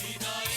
হৃদয়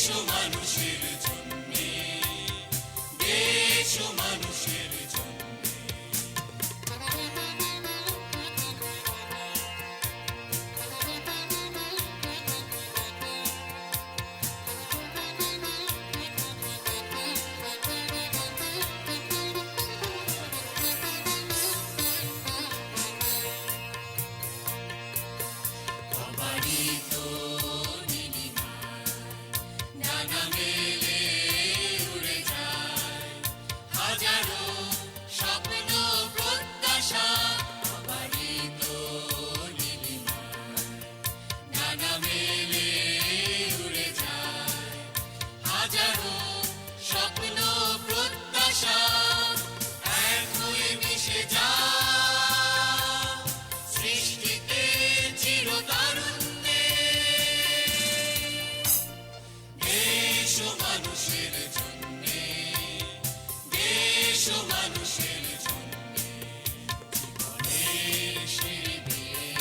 ও মানুষের জন্যে, দেশ ও মানুষের জন্যে। অবারিত নীলিমায় ডানা মেলে উড়ে যায় হাজারো স্বপ্ন প্রত্যাশা। অবারিত নীলিমায় ডানা মেলে উড়ে যায় হাজারো স্বপ্ন প্রত্যাশা। এক হয়ে মিশে যায় সৃষ্টিতে চিরতারুণ্যে। দেশ ও মানুষের জন্যে, দেশ ও মানুষের জন্যে। জীবনের সিঁড়ি বেয়ে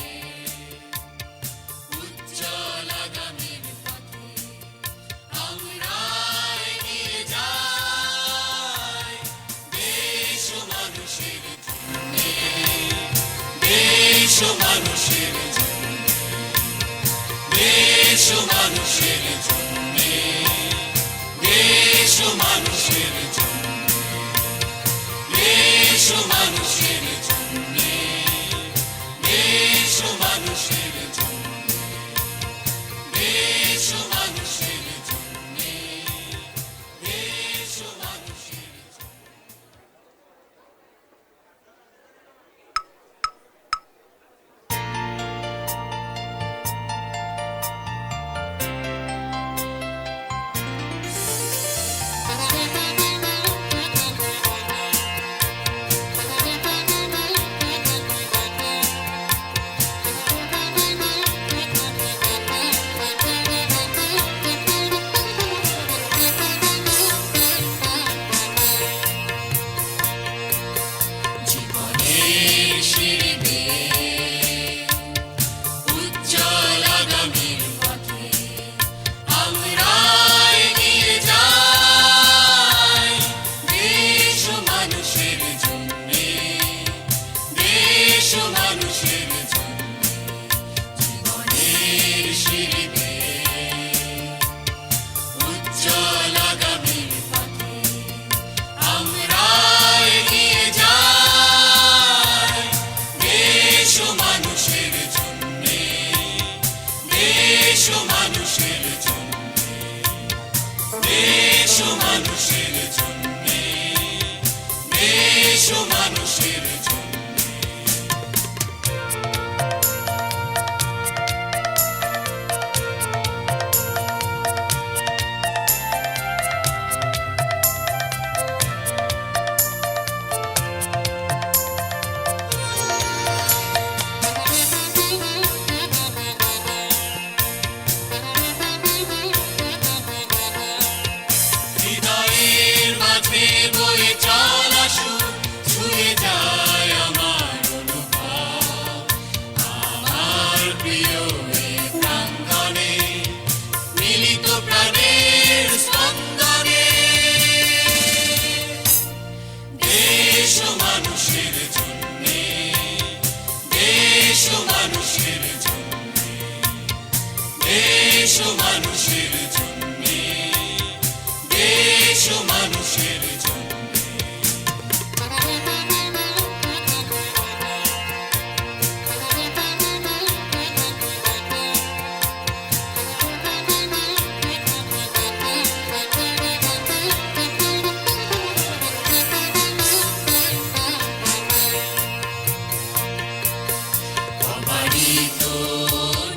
উজ্জ্বল আগামীর পথে আমরা এগিয়ে যাই। দেশ ও মানুষের জন্যে, দেশ ও মানুষের জন্যে, দেশ ও মানুষের জন্যে, দেশ ও মানুষের জন্যে, দেশ ও মানুষের জন্যে, দেশ ও মানুষের জন্যে, দেশ ও মানুষের জন্যে, দেশ ও মানুষের জন্যে। জীবনের সিঁড়ি বেয়ে উজ্জ্বল আগামীর পথে আমরা এগিয়ে যাই। দেশ ও মানুষের জন্যে, দেশ ও মানুষের জন্যে। জীবনের সিঁড়ি বেয়ে উজ্জ্বল আগামীর পথে আমরা এগিয়ে যাই। দেশ ও মানুষের জন্যে, দেশ ও মানুষের জন্যে, দেশ ও মানুষের জন্যে, দেশ ও মানুষের জন্যে। হৃদয়ের মাঝে বয়ে চলা সুর ছুঁয়ে যায় আমার অনুভব। আমার প্রিয় এ প্রাঙ্গণে মিলিত প্রাণের স্পন্দনে। দেশ ও মানুষের জন্যে, দেশ ও মানুষের জন্যে, দেশ ও মানুষের জন্যে, দেশ ও মানুষের জন্যে। অবারিত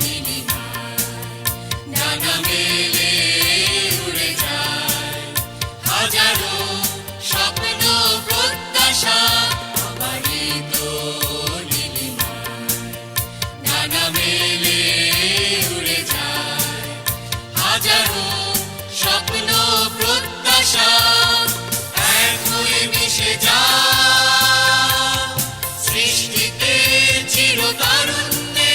নীলিমায় ডানা মেলে উড়ে যায় হাজারো স্বপ্ন প্রত্যাশা। অবারিত নীলিমায় ডানা মেলে উড়ে যায় হাজারো স্বপ্ন প্রত্যাশা। এক হয়ে মিশে যায় সৃষ্টিতে চিরতারুণ্যে।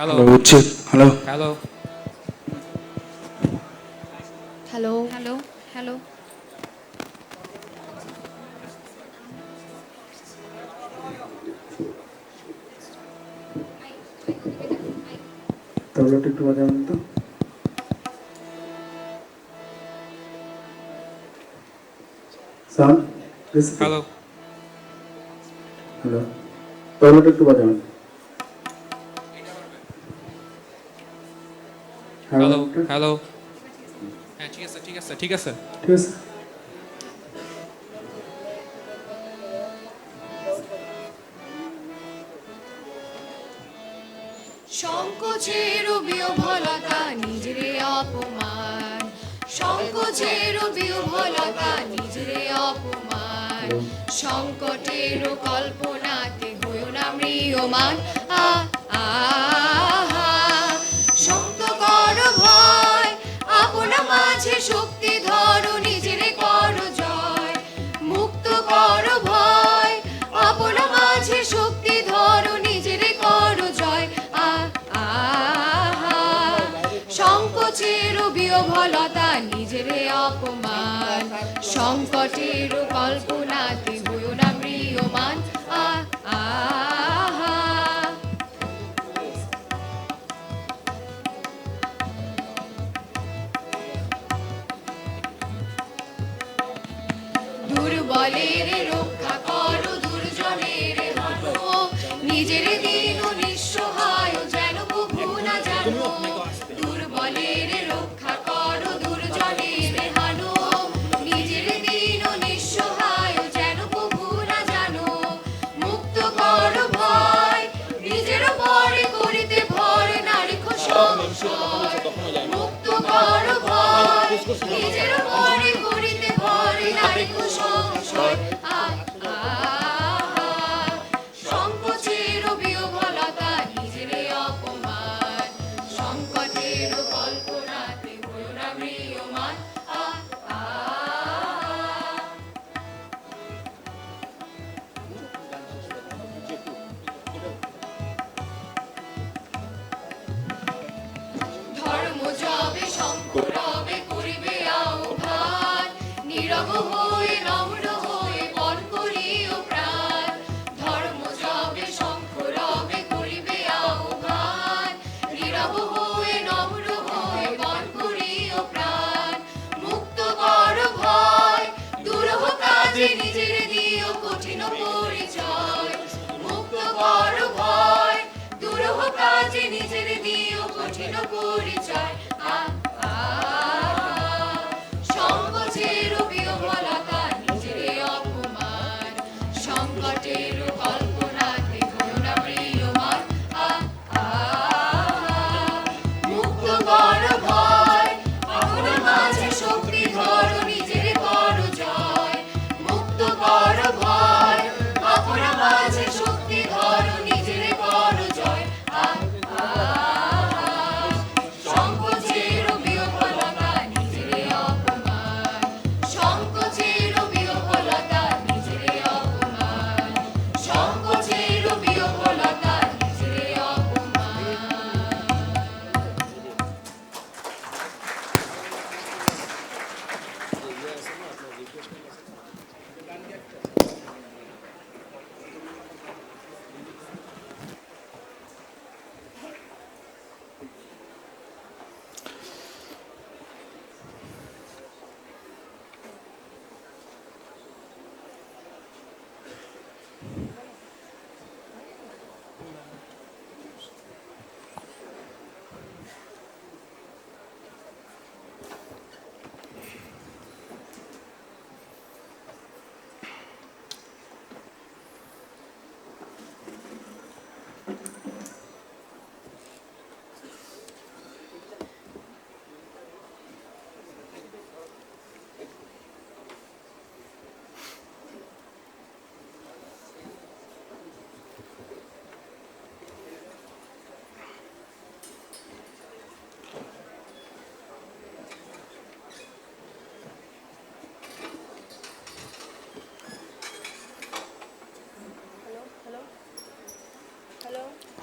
Hello. Hello, chill. Hello. Hello. hello, Hello. Hello. তবলাটা একটু বাজাবেন তো। সাউন্ড গেছে তো? Hello. হ্যালো, তবলাটা একটু বাজাবেন। Hello. হারমোনিয়ামটা? Hello. হ্যাঁ ঠিক আছে ঠিক আছে ঠিক আছে। ঠিক আছে। সংকোচের বিহ্বলতা নিজরে অপমান, সংকোচের বিহ্বলতা নিজরে অপমান, সংকটের কল্পনাতে হইও না ম্রিয়মান। আ আ শক্ত কর ভয়, আপনা মাঝে শক্তি ধরো, নিজেরে কর জয়। মুক্ত কর ভয়, আপনা মাঝে শক্তি ধরো, নিজেরে কর জয়। সংকোচের বিহ্বলতা নিজেরে অপমান, সংকটের কল্পনাতে হইও না ম্রিয়মান। দুর্বলের রক্ষা করো, দুর্জনের হানো, নিজের দিন নিঃসহায় যেন প্রভু না জানো। দুর্বলের রক্ষা করো, দুর্জনের হানো, নিজের দিন নিঃসহায় যেন প্রভু না জানো। মুক্ত কর ভয়, নিজের পরে করিতে ভয়, নারিখ সংশয়। মুক্ত কর ভয়, নিজের পরে করিতে ভয়, নারিখ সংশয়। সংকোচের বিহ্বলতা নিজেরে অপমান, সংকটের কল্পনাতে হইও না ম্রিয়মান। ধর্ম যবে শঙ্করবে করিবে আহ্বান, নীরব হয়ে নম্র হয়ে বল করিও প্রাণ। ধর্ম যবে শঙ্করবে করিবে আহ্বান, নীরব হয়ে নম্র হয়ে বল করিও প্রাণ। মুক্ত কর ভয়, দুরূহ কাজে নিজের দিও কঠিন পরিচয়। মুক্ত কর ভয়, দুরূহ কাজে নিজের দিও কঠিন পরিচয়। সংকোচের বিহ্বলতা নিজেরে অপমান, সংকটের কল্পনাতে হইও না ম্রিয়মান। মুক্ত কর ভয়, আপনা মাঝে শক্তি ধরো, নিজেরে কর জয়। মুক্ত কর ভয়, আপনা মাঝে শক্তি ধরো, নিজেরে কর জয়। সংকোচের বিহ্বলতা নিজেরে অপমান, সংকোচের বিহ্বলতা নিজেরে অপমান, সংকোচের বিহ্বলতা নিজেরে অপমান।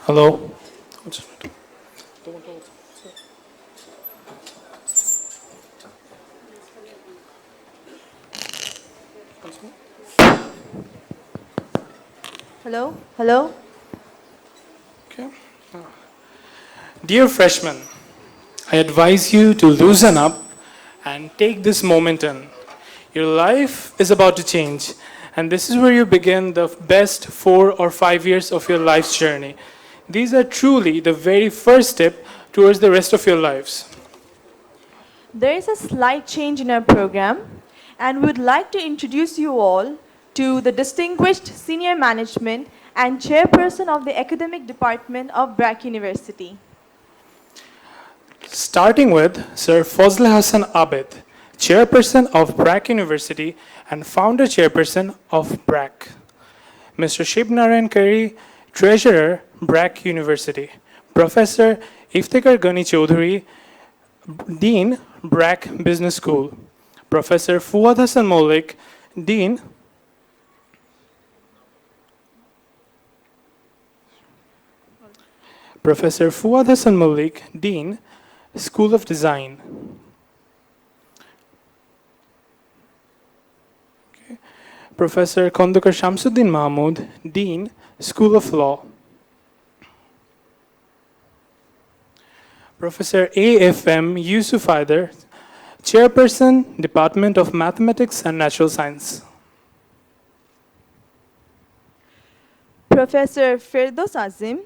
Hello. Hello? Hello? Okay. Dear freshmen, I advise you to loosen up and take this moment in. Your life is about to change, and this is where you begin the best 4 or 5 years of your life's journey. These are truly the very first step towards the rest of your lives. There is a slight change in our program, and we would like to introduce you all to the distinguished senior management and chairperson of the academic department of BRAC University. Starting with Sir Fazl Hassan Abid, chairperson of BRAC University and founder chairperson of BRAC. Mr. Shiv Narayan Kari, treasurer, BRAC University. Professor Iftikhar Gani Chaudhary, dean, BRAC Business School. Professor Fuad Hassan Maulik, dean, Professor Fuad Hassan Maulik, dean, School of Design. Okay. Professor Kondukar Shamsuddin Mahmood, dean, School of Law. Professor A.F.M. Yusuf Haider, chairperson, Department of Mathematics and Natural Science. Professor Firdaus Azim,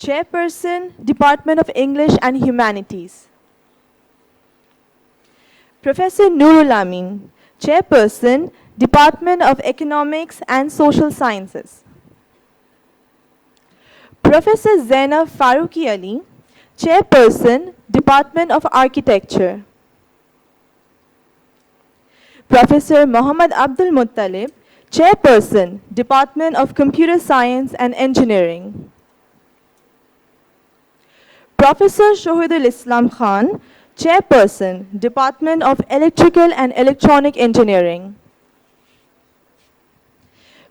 chairperson, Department of English and Humanities. Professor Noorul Amin, chairperson, Department of Economics and Social Sciences. Professor Zainab Farooqi Ali, chairperson, Department of Architecture. Professor Muhammad Abdul Muttalib, chairperson, Department of Computer Science and Engineering. Professor Shohidul Islam Khan, chairperson, Department of Electrical and Electronic Engineering.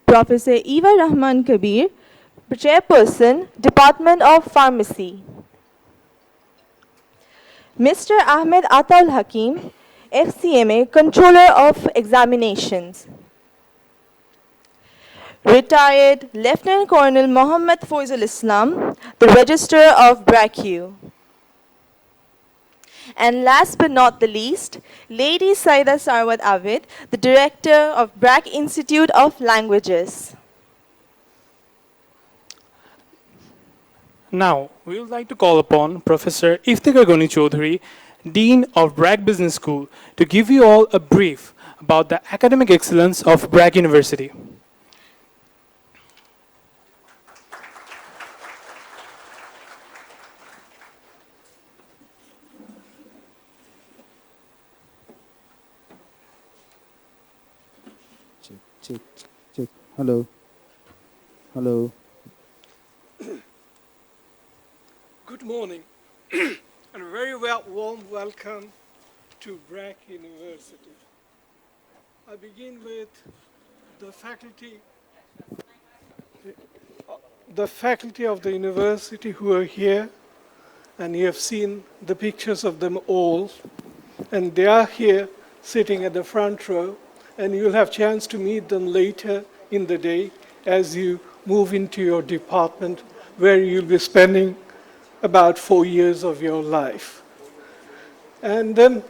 Professor Eva Rahman Kabir, chairperson, Department of Pharmacy. Mr. Ahmed Ataul Hakim, FCMA, Controller of Examinations. Retired Lieutenant Colonel Mohammad Foizul Islam, the Registrar of BRAC U. And last but not the least, Lady Saida Sarwat Avid, the Director of BRAC Institute of Languages. Now, we would like to call upon Professor Iftikhar Gani Chaudhary, Dean of BRAC Business School, to give you all a brief about the academic excellence of BRAC University. Check. Hello. Hello. Good morning and a very warm welcome to BRAC University. I begin with the faculty of the university who are here, and you have seen the pictures of them all, and they are here sitting at the front row, and you'll have a chance to meet them later in the day as you move into your department where you'll be spending about 4 years of your life. And then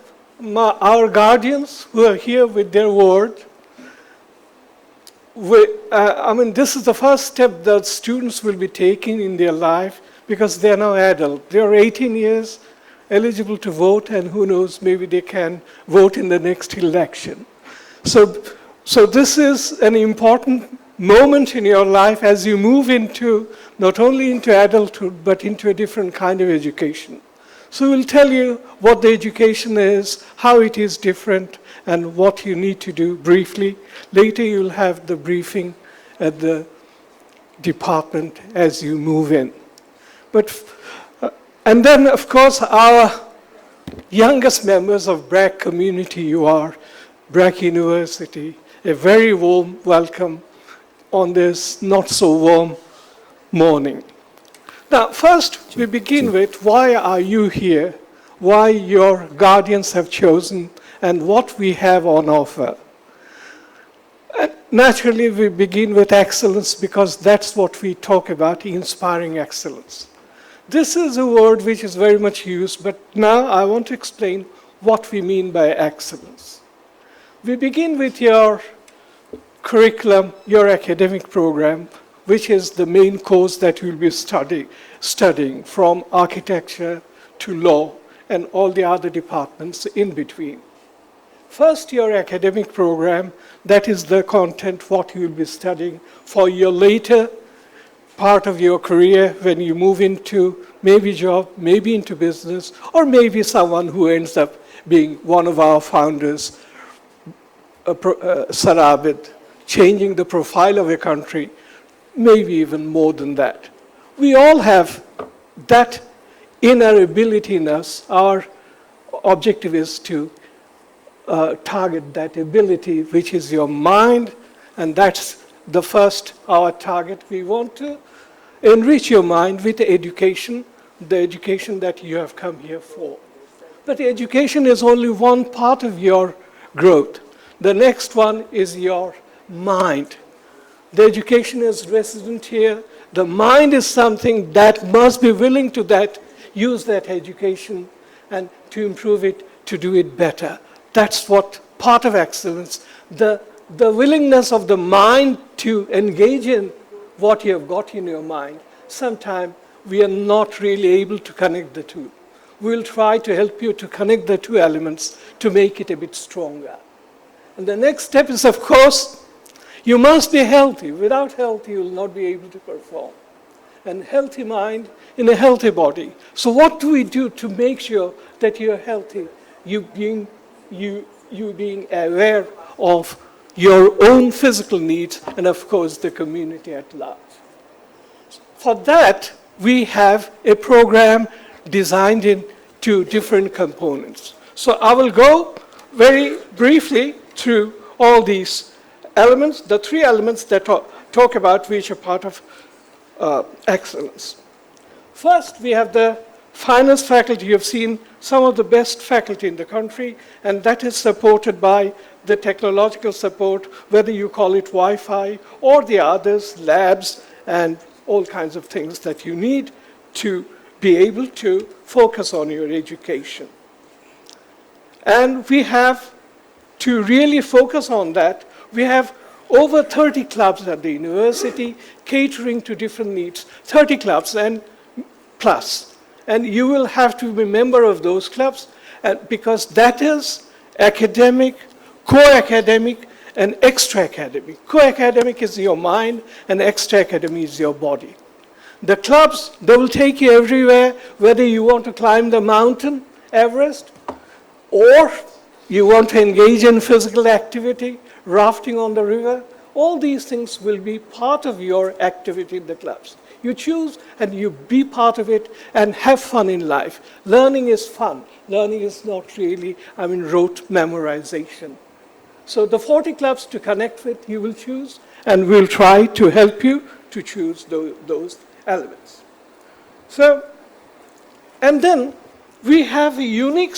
our guardians who are here with their word. This is the first step that students will be taking in their life because they are now adult. They are 18 years, eligible to vote, and who knows, maybe they can vote in the next election. So this is an important moment in your life as you move into, not only into adulthood, but into a different kind of education. So we'll tell you what the education is, how it is different, and what you need to do briefly. Later you'll have the briefing at the department as you move in. And then, of course, our youngest members of BRAC community, you are, BRAC University, a very warm welcome on this not so warm morning. Now, first, we begin with why are you here, why your guardians have chosen, and what we have on offer. And naturally, we begin with excellence because that's what we talk about, inspiring excellence. This is a word which is very much used, but now I want to explain what we mean by excellence. We begin with your curriculum, your academic program, which is the main course that you'll be studying from architecture to law and all the other departments in between. First, your academic program, that is the content, what you'll be studying for your later part of your career when you move into maybe job, maybe into business, or maybe someone who ends up being one of our founders, Sir Abid, changing the profile of a country, maybe even more than that. We all have that inner ability in us. Our objective is to target that ability, which is your mind, and that's the first, our target. We want to enrich your mind with education, the education that you have come here for. But education is only one part of your growth. The next one is your mind. The education is resident here. The mind is something that must be willing to use that education and to improve it, to do it better. That's what part of excellence, the willingness of the mind to engage in what you have got in your mind. Sometimes we are not really able to connect the two. We'll try to help you to connect the two elements to make it a bit stronger. And the next step is, of course, you must be healthy. Without health, you will not be able to perform. And healthy mind in a healthy body. So what do we do to make sure that you're healthy? You being aware of your own physical needs and, of course, the community at large. For that, we have a program designed into different components. So I will go very briefly through all these elements, the three elements that talk about which are part of excellence. First, we have the finance faculty. You have seen some of the best faculty in the country, and that is supported by the technological support, whether you call it Wi-Fi or the others, labs, and all kinds of things that you need to be able to focus on your education. And we have to really focus on that. We have over 30 clubs at the university catering to different needs, 30 clubs and plus. And you will have to be a member of those clubs because that is academic, co-academic, and extra-academic. Co-academic is your mind, and extra-academic is your body. The clubs, they will take you everywhere, whether you want to climb the mountain, Everest, or you want to engage in physical activity, rafting on the river. All these things will be part of your activity in the clubs. You choose and you be part of it and have fun in life. Learning is fun. Learning is not really, rote memorization. So the 40 clubs to connect with, you will choose, and we'll try to help you to choose those elements. So, and then we have a unique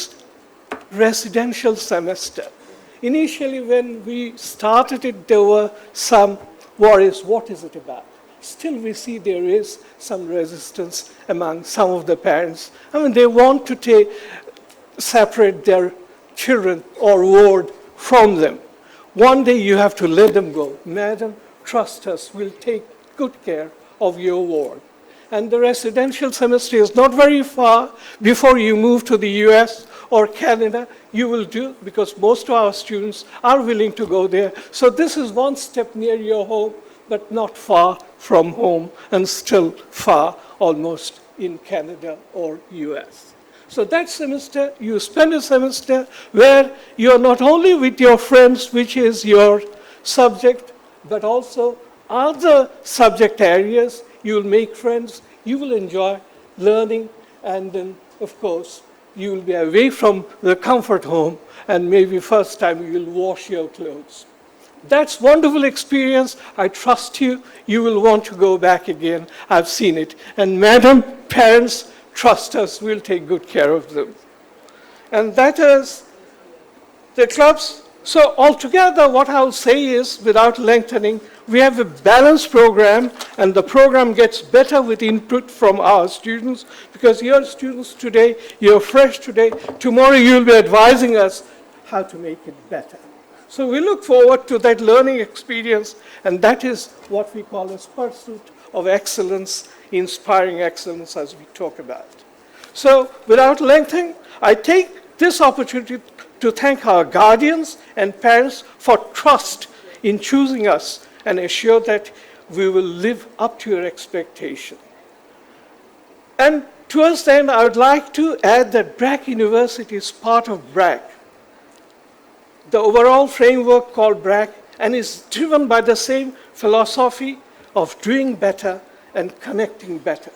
residential semester. Initially, when we started it, there were some worries. What is it about? Still, we see there is some resistance among some of the parents. They want to separate their children or ward from them. One day you have to let them go. Madam, trust us, we'll take good care of your ward. And the residential semester is not very far before you move to the US or Canada. You will do, because most of our students are willing to go there. So this is one step near your home, but not far from home, and still far almost in Canada or US. So that semester, you spend a semester where you're not only with your friends, which is your subject, but also other subject areas. You'll make friends, you will enjoy learning, and then, of course, you will be away from the comfort home, and maybe first time you'll wash your clothes. That's wonderful experience. I trust you. You will want to go back again. I've seen it. And madam, parents, trust us. We'll take good care of them. And that is the clubs. So altogether, what I'll say is, without lengthening, we have a balanced program, and the program gets better with input from our students, because you're students today, you're fresh today. Tomorrow you'll be advising us how to make it better. So we look forward to that learning experience, and that is what we call as pursuit of excellence, inspiring excellence, as we talk about. So without lengthening, I take this opportunity to thank our guardians and parents for trust in choosing us, and assure that we will live up to your expectation. And towards the end, I would like to add that BRAC University is part of BRAC, the overall framework called BRAC, and is driven by the same philosophy of doing better and connecting better.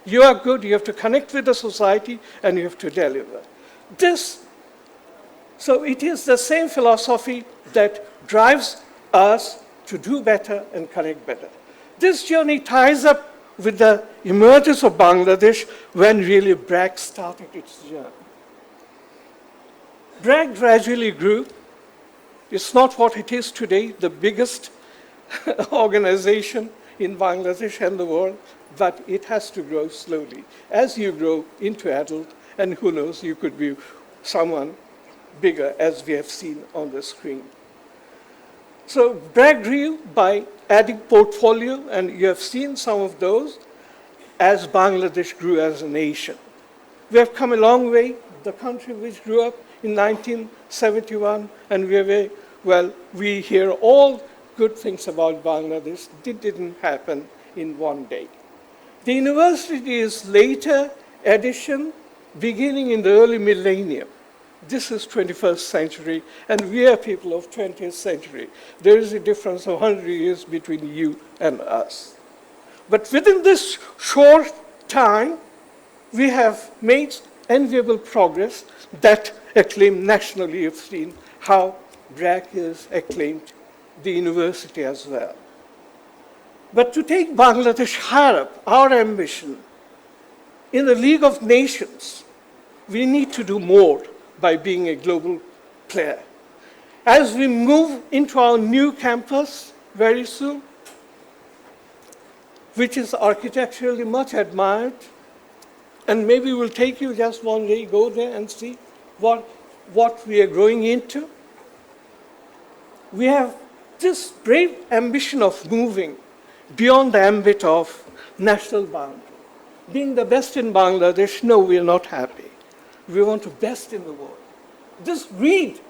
You are good, you have to connect with the society, and you have to deliver. So it is the same philosophy that drives us to do better and connect better. This journey ties up with the emergence of Bangladesh when really BRAC started its journey. BRAC gradually grew. It's not what it is today, the biggest organization in Bangladesh and the world, but it has to grow slowly. As you grow into adult, and who knows, you could be someone bigger, as we have seen on the screen. So BRAC grew by adding portfolio, and you have seen some of those as Bangladesh grew as a nation. We have come a long way. The country which grew up in 1971, and we hear all good things about Bangladesh. It didn't happen in one day. The university is later addition, beginning in the early millennium. This is 21st century, and we are people of 20th century. There is a difference of 100 years between you and us. But within this short time, we have made enviable progress that acclaimed nationally. You've seen how BRAC is acclaimed, the university as well. But to take Bangladesh higher up, our ambition, in the League of Nations, we need to do more by being a global player. As we move into our new campus very soon, which is architecturally much admired, and maybe we'll take you just one day, go there and see what we are growing into. We have this brave ambition of moving beyond the ambit of national boundary. Being the best in Bangladesh, no, we are not happy. We want to best in the world. This greed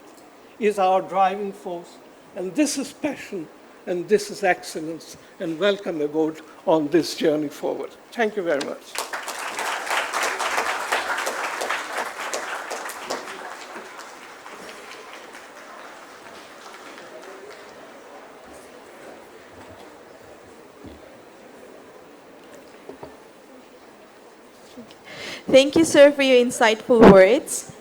is our driving force, and this is passion, and this is excellence, and welcome aboard on this journey forward. Thank you very much. Thank you, sir, for your insightful words.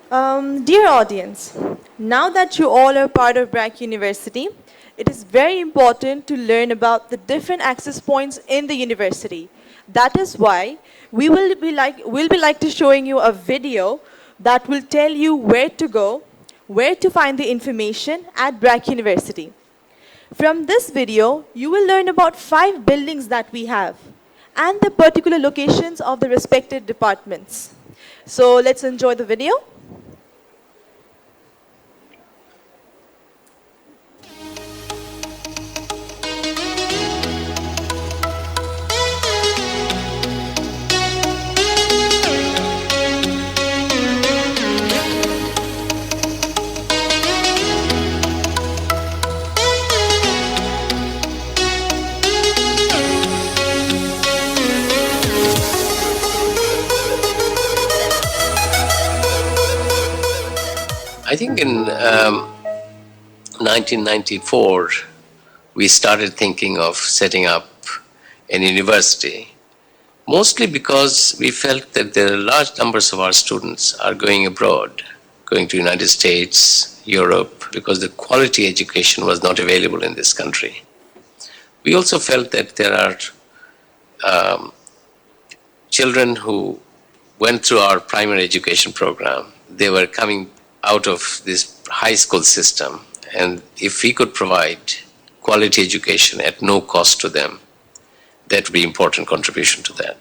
Dear audience, now that you all are part of BRAC University, it is very important to learn about the different access points in the university. That is why we'll be like to showing you a video that will tell you where to go, where to find the information at BRAC University. From this video, you will learn about 5 buildings that we have and the particular locations of the respective departments. So let's enjoy the video. I think in 1994, we started thinking of setting up an university, mostly because we felt that there are large numbers of our students are going abroad. going to United States, Europe, because the quality education was not available in this country. We also felt that there are children who went through our primary education program. They were coming out of this high school system, and if we could provide quality education at no cost to them, that would be an important contribution to that.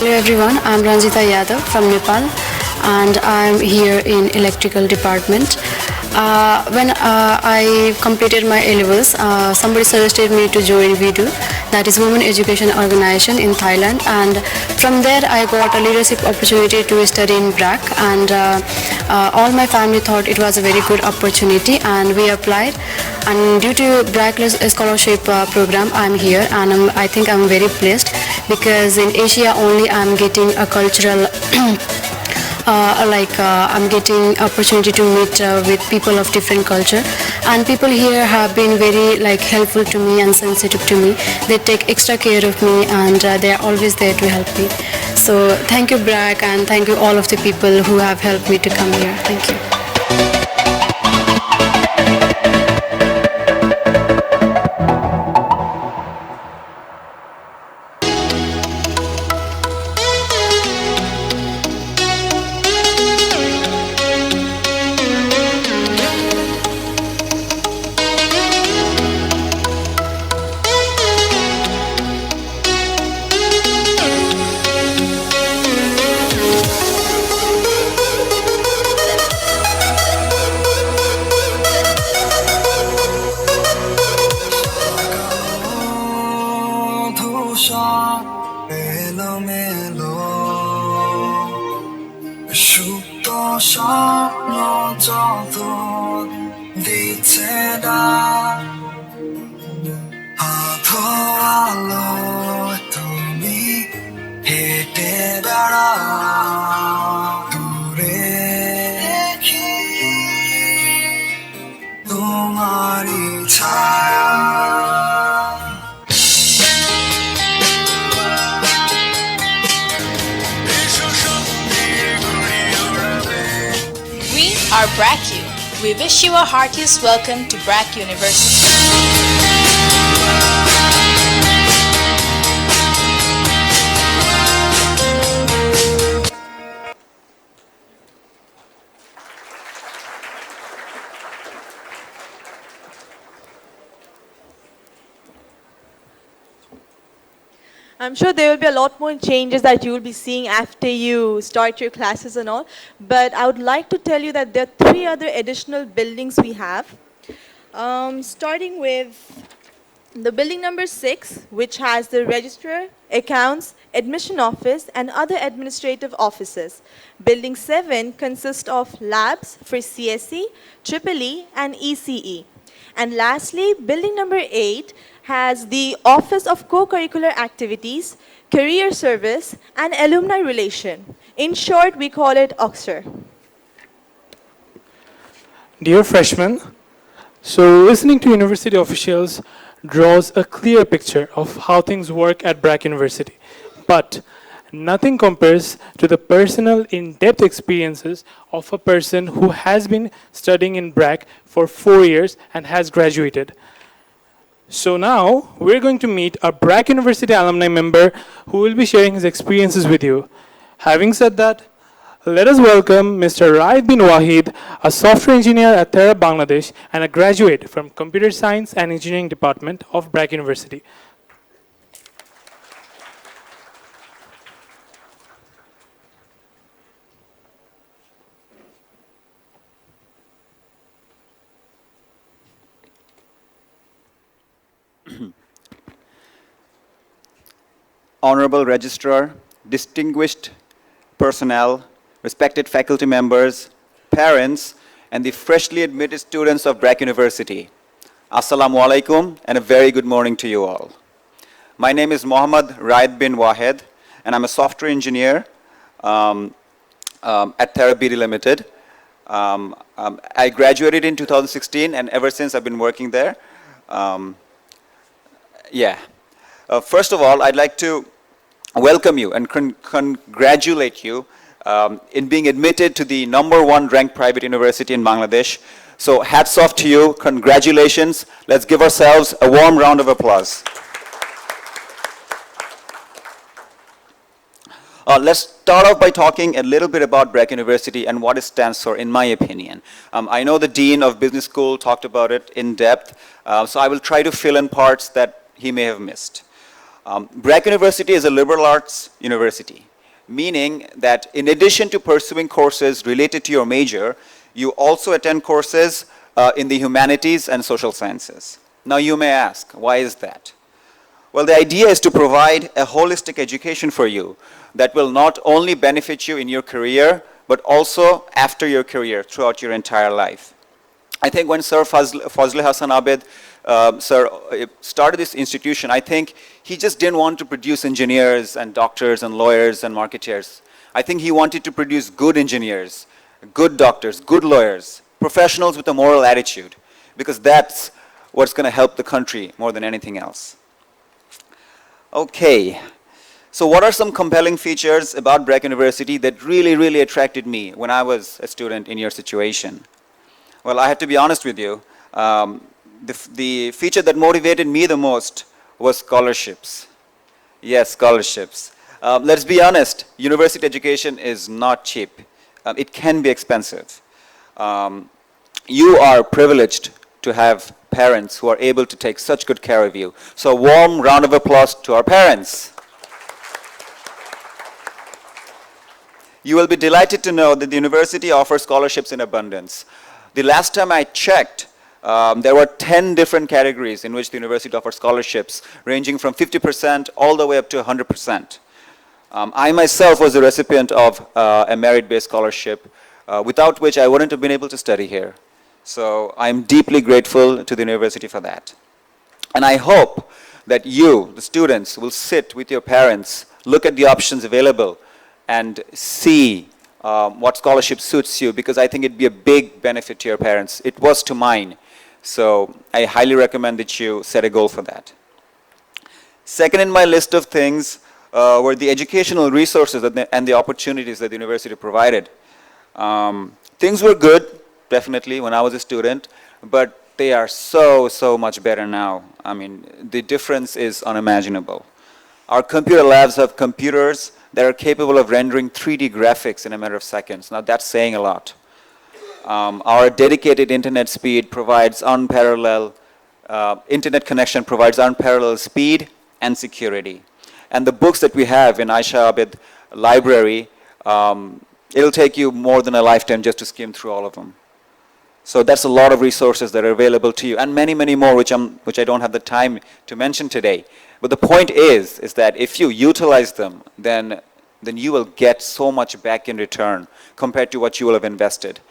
Hello everyone, I'm Ranjita Yadav from Nepal and I'm here in electrical department. When I completed my A-levels, somebody suggested me to join WIDU, that is Women Education Organization in Thailand, and from there I got a leadership opportunity to study in BRAC, and all my family thought it was a very good opportunity and we applied, and due to BRAC scholarship program I'm here, and I think I'm very blessed because in Asia only I'm getting a cultural I'm getting opportunity to meet with people of different culture, and people here have been very helpful to me and sensitive to me. They take extra care of me and they are always there to help me. So thank you BRAC, and thank you all of the people who have helped me to come here. Thank you. ডাক আলো তুমি হেঁটে দাঁড়াও দূরে দেখি তোমারই ছায়া We are BRAC U. We wish you a heartiest welcome to BRAC University. I'm sure there will be a lot more changes that you will be seeing after you start your classes and all. But I would like to tell you that there are 3 other additional buildings we have. Starting with the building number 6, which has the registrar, accounts, admission office, and other administrative offices. Building 7 consists of labs for CSE, EEE, and ECE. And lastly, building number 8 has the Office of Co-Curricular Activities, Career Service, and Alumni Relation. In short, we call it OXER. Dear freshmen, so listening to university officials draws a clear picture of how things work at BRAC University. But nothing compares to the personal in-depth experiences of a person who has been studying in BRAC for 4 years and has graduated. So now we're going to meet a BRAC University alumni member who will be sharing his experiences with you. Having said that, let us welcome Mr. Raid bin Wahid, a software engineer at Thera Bangladesh and a graduate from Computer Science and Engineering Department of BRAC University. Honorable Registrar, distinguished personnel, respected faculty members, parents, and the freshly admitted students of BRAC University. Assalamu alaikum and a very good morning to you all. My name is Mohammad Raid bin Wahed and I'm a software engineer at Thera BD Limited. I graduated in 2016 and ever since I've been working there. First of all, I'd like to welcome you and congratulate you in being admitted to the #1 ranked private university in Bangladesh. So hats off to you, congratulations. Let's give ourselves a warm round of applause. Let's start off by talking a little bit about BRAC University and what it stands for, in my opinion. I know the Dean of Business School talked about it in depth, so I will try to fill in parts that he may have missed. BRAC University is a liberal arts university, meaning that in addition to pursuing courses related to your major, you also attend courses in the humanities and social sciences. Now you may ask, why is that? Well, the idea is to provide a holistic education for you that will not only benefit you in your career, but also after your career, throughout your entire life. I think when Sir Fazle Hassan Abed started this institution, I think he just didn't want to produce engineers and doctors and lawyers and marketeers. I think he wanted to produce good engineers, good doctors, good lawyers, professionals with a moral attitude, because that's what's going to help the country more than anything else. Okay, so what are some compelling features about BRAC University that really attracted me when I was a student in your situation? Well, I have to be honest with you. The feature that motivated me the most was scholarships. Yes, scholarships. Let's be honest, university education is not cheap. It can be expensive. You are privileged to have parents who are able to take such good care of you. So a warm round of applause to our parents. You will be delighted to know that the university offers scholarships in abundance. The last time I checked, there were 10 different categories in which the university offers scholarships, ranging from 50% all the way up to 100%. I myself was a recipient of a merit-based scholarship, without which I wouldn't have been able to study here. So I'm deeply grateful to the university for that. And I hope that you, the students, will sit with your parents, look at the options available, and see what scholarship suits you, because I think it'd be a big benefit to your parents. It was to mine. So I highly recommend that you set a goal for that. Second in my list of things were the educational resources and the opportunities that the university provided. Things were good, definitely, when I was a student, but they are so much better now. I mean, the difference is unimaginable. Our computer labs have computers that are capable of rendering 3D graphics in a matter of seconds. Now that's saying a lot. Our dedicated internet speed provides unparalleled, internet connection provides unparalleled speed and security. And the books that we have in Aisha Abed library, it'll take you more than a lifetime just to skim through all of them. So that's a lot of resources that are available to you, and many more which I don't have the time to mention today. But the point is that if you utilize them, then you will get so much back in return compared to what you will have invested.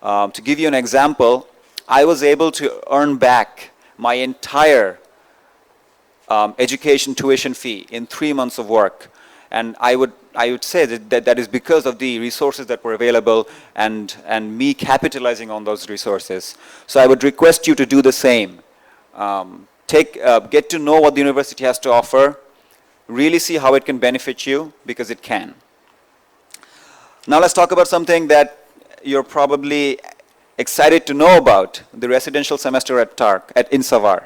To give you an example, I was able to earn back my entire education tuition fee in 3 months of work. And I would say that is because of the resources that were available and me capitalizing on those resources. So I would request you to do the same. Get to know what the university has to offer, really see how it can benefit you, because it can. Now let's talk about something that you're probably excited to know about, the residential semester at TARC, in Savar.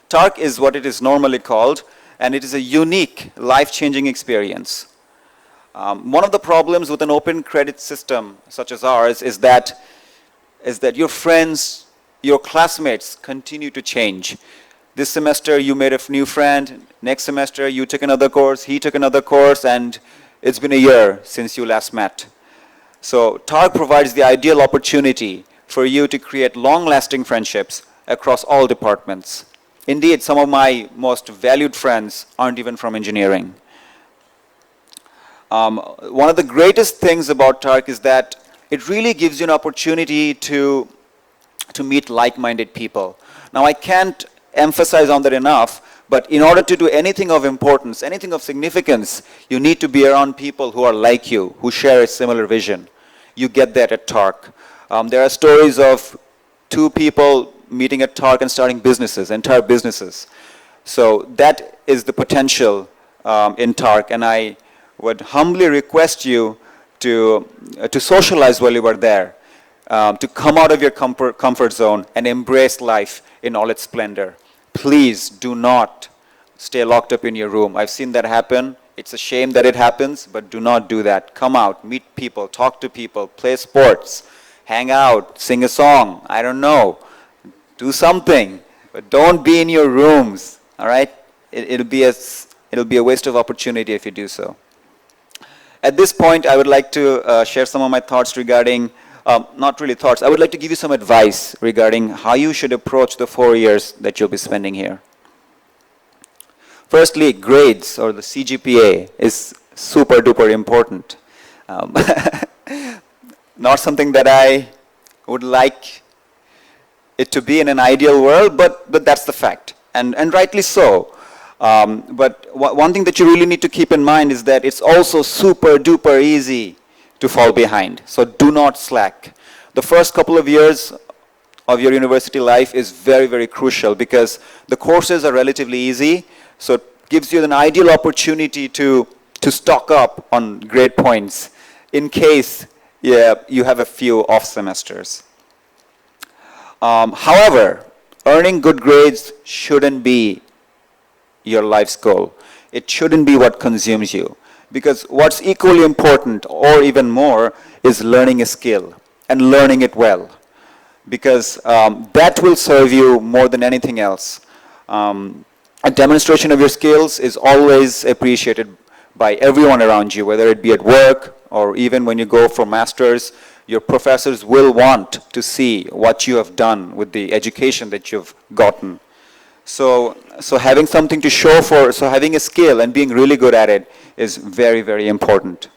TARC is what it is normally called, and it is a unique, life-changing experience. One of the problems with an open credit system such as ours is that your friends, your classmates continue to change. This semester you made a new friend, next semester you took another course, he took another course, and it's been a year since you last met. So TARC provides the ideal opportunity for you to create long-lasting friendships across all departments. Indeed, some of my most valued friends aren't even from engineering. One of the greatest things about TARC is that it really gives you an opportunity to meet like-minded people. Now, I can't emphasize on that enough, but in order to do anything of importance, anything of significance, you need to be around people who are like you, who share a similar vision. You get that at TARC. There are stories of 2 people meeting at TARC and starting businesses, entire businesses. So that is the potential in TARC, and I would humbly request you to socialize while you are there, to come out of your comfort zone and embrace life in all its splendor. Please do not stay locked up in your room. I've seen that happen. It's a shame that it happens, but do not do that. Come out, meet people, talk to people, play sports, hang out, sing a song, I don't know. Do something, but don't be in your rooms, all right? It'll be a waste of opportunity if you do so. At this point, I would like to share some of my thoughts regarding, not really thoughts, I would like to give you some advice regarding how you should approach the 4 years that you'll be spending here. Firstly, grades, or the CGPA, is super duper important. Not something that I would like it to be in an ideal world, but that's the fact, and rightly so. But one thing that you really need to keep in mind is that it's also super duper easy to fall behind, so do not slack. The first couple of years of your university life is very crucial because the courses are relatively easy, so it gives you an ideal opportunity to stock up on grade points in case you have a few off semesters. However, earning good grades shouldn't be your life's goal. It shouldn't be what consumes you. Because what's equally important, or even more, is learning a skill and learning it well. Because that will serve you more than anything else. A demonstration of your skills is always appreciated by everyone around you, whether it be at work or even when you go for masters. Your professors will want to see what you have done with the education that you've gotten. So having something to show for, so having a skill and being really good at it is very important.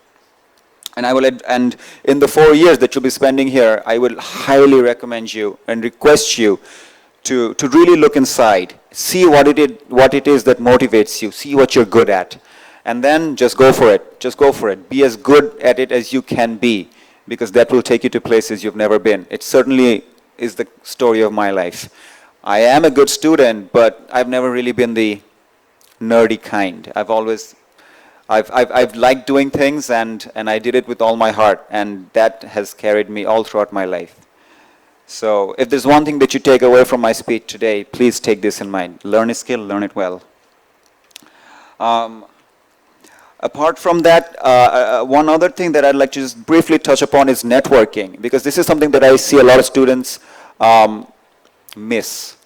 And in the 4 years that you'll be spending here, I will highly recommend you and request you to really look inside, see what it is that motivates you, see what you're good at, and then just go for it. Just go for it. Be as good at it as you can be, because that will take you to places you've never been. It certainly is the story of my life. I am a good student, but I've never really been the nerdy kind. I've liked doing things, and I did it with all my heart, and that has carried me all throughout my life. So if there's one thing that you take away from my speech today, please take this in mind. Learn a skill, learn it well. Apart from that, one other thing that I'd like to just briefly touch upon is networking, because this is something that I see a lot of students miss.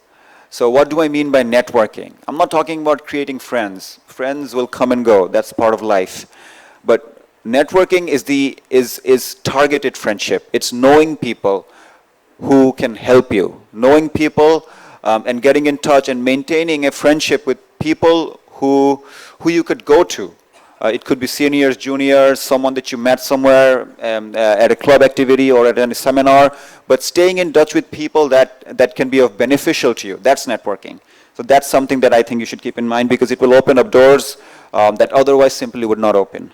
So what do I mean by networking? I'm not talking about creating friends. Friends will come and go. That's part of life. But networking is targeted friendship. It's knowing people who can help you. Knowing people and getting in touch and maintaining a friendship with people who you could go to. It could be seniors, juniors, someone that you met somewhere at a club activity or at a seminar, but staying in touch with people that can be of beneficial to you. That's networking. So that's something that I think you should keep in mind, because it will open up doors that otherwise simply would not open.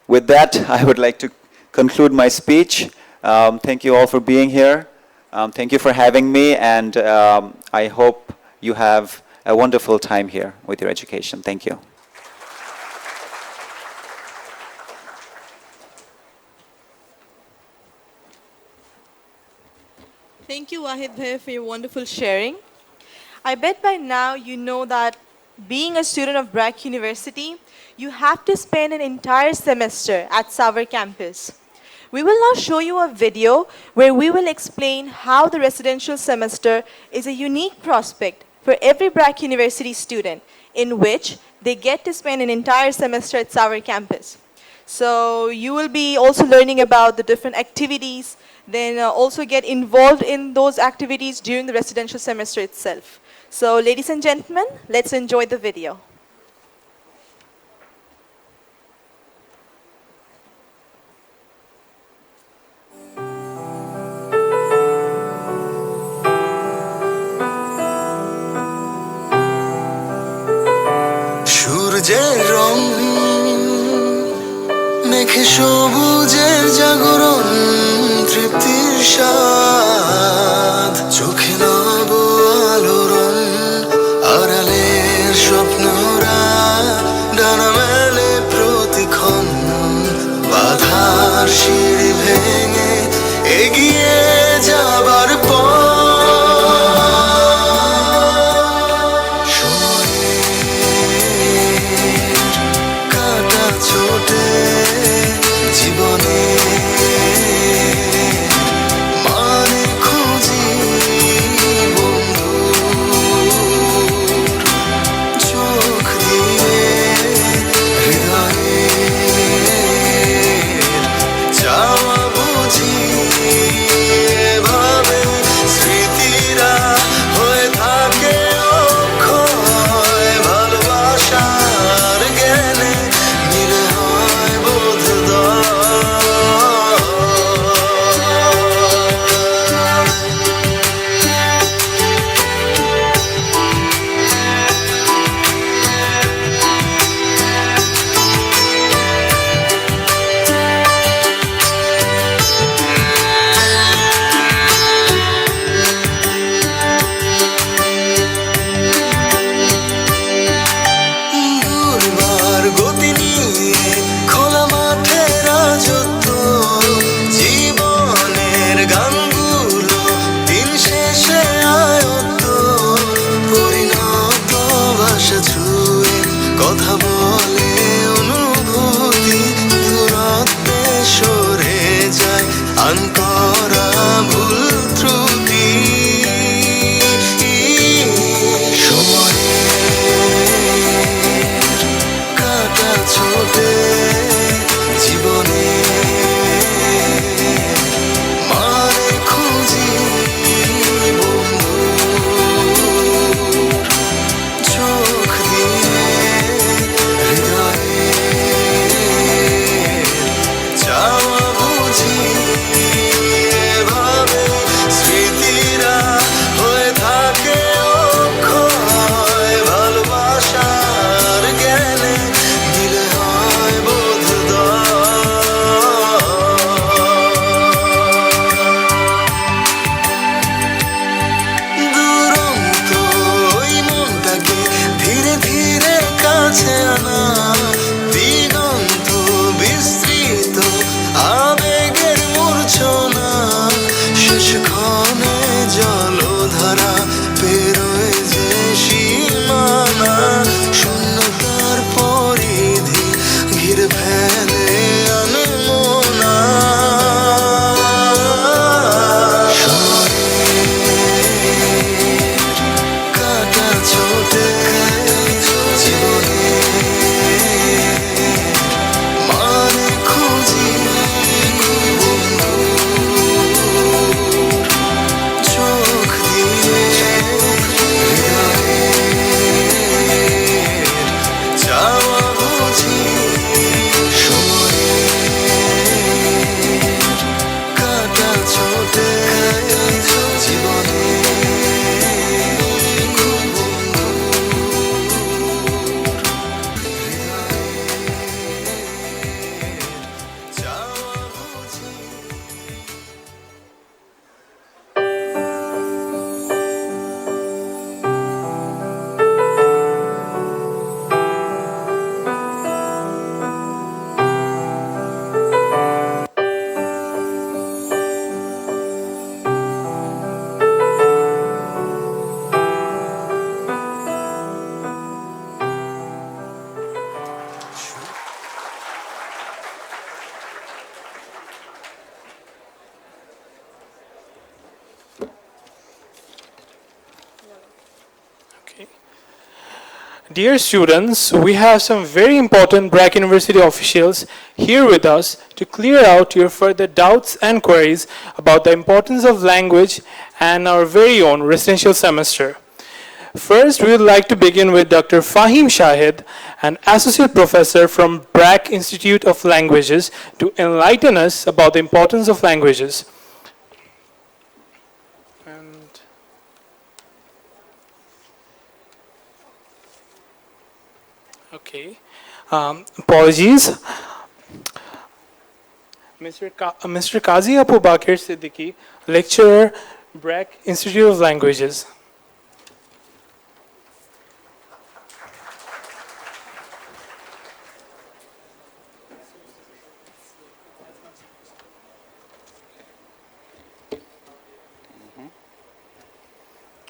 With that, I would like to conclude my speech. Thank you all for being here. Thank you for having me, and I hope you have a wonderful time here with your education. Thank you. Thank you, Wahid Bhai, for your wonderful sharing. I bet by now you know that being a student of BRAC University, you have to spend an entire semester at Savar campus. We will now show you a video where we will explain how the residential semester is a unique prospect for every BRAC University student, in which they get to spend an entire semester at Savar campus. So you will be also learning about the different activities, then also get involved in those activities during the residential semester itself. So ladies and gentlemen, let's enjoy the video. সূর্যের রং মেঘে সবুজের জাগরণ, তৃপ্তির স্বাদ চোখে নব আলোড়ন, আড়ালের স্বপ্নরা ডানা মেলে প্রতিক্ষণ, বাধার সিঁড়ি ভেঙে এগিয়ে যাবার পর ছোটে জীবনে মানে খুঁজি বন্ধু, চোখ দিয়ে হৃদয়ে চাওয়া বুঝি Dear students, we have some very important BRAC University officials here with us to clear out your further doubts and queries about the importance of language and our very own residential semester. First, we would like to begin with Dr. Fahim Shahid, an associate professor from BRAC Institute of Languages, to enlighten us about the importance of languages. Okay. Apologies. Mr. Kazi Abu Bakir Siddiqui, lecturer, BRAC Institute of Languages.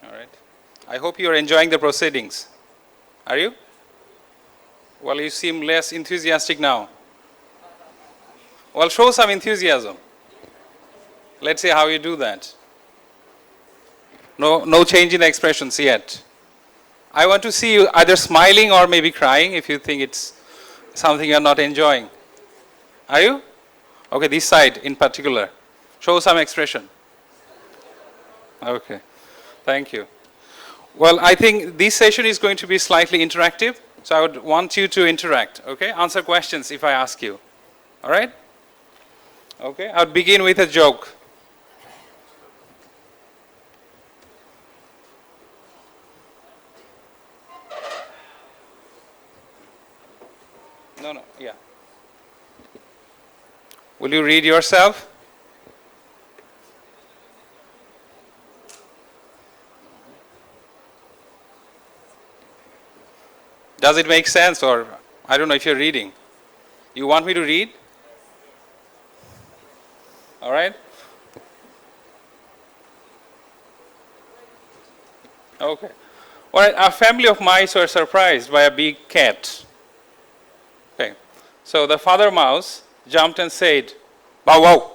All right. I hope you are enjoying the proceedings. Are you? Well, you seem less enthusiastic now. Well, show some enthusiasm. Let's see how you do that. No change in the expressions yet. I want to see you either smiling or maybe crying if you think it's something you're not enjoying. Are you? Okay, this side in particular. Show some expression. Okay, thank you. Well, I think this session is going to be slightly interactive. So I would want you to interact, okay? Answer questions if I ask you, all right? Okay, I would begin with a joke. No, yeah. Will you read yourself? Does it make sense, or I don't know if you're reading? You want me to read? All right. Okay. All right. A family of mice were surprised by a big cat. Okay. So the father mouse jumped and said, "Bow wow."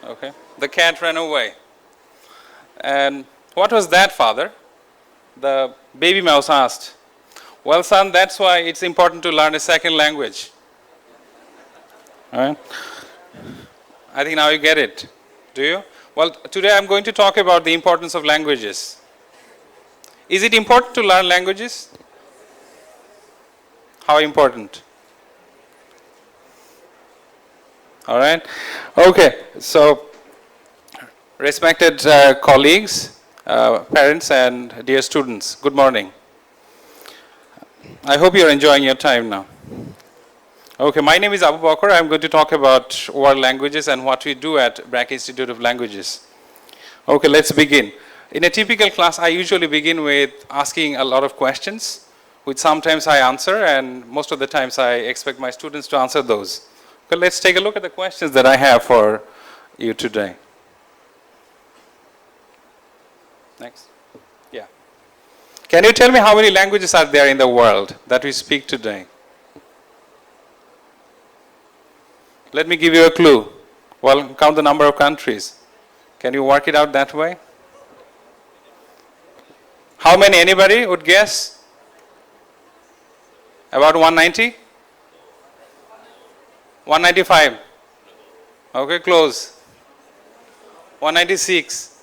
Okay. The cat ran away. And what was that, father? The baby mouse asked. Well, son, that's why it's important to learn a second language. All right. I think now you get it. Do you? Well, today I'm going to talk about the importance of languages. Is it important to learn languages? How important? All right. Okay. So, respected colleagues, parents, and dear students, good morning. I hope you're enjoying your time now. Okay, my name is Abu Bakr. I'm going to talk about world languages and what we do at BRAC Institute of Languages. Okay, let's begin. In a typical class, I usually begin with asking a lot of questions, which sometimes I answer, and most of the times I expect my students to answer those. Okay, let's take a look at the questions that I have for you today. Next. Yeah. Can you tell me how many languages are there in the world that we speak today? Let me give you a clue. Well, count the number of countries. Can you work it out that way? How many? Anybody would guess? About 190? 195. Okay, close. 196.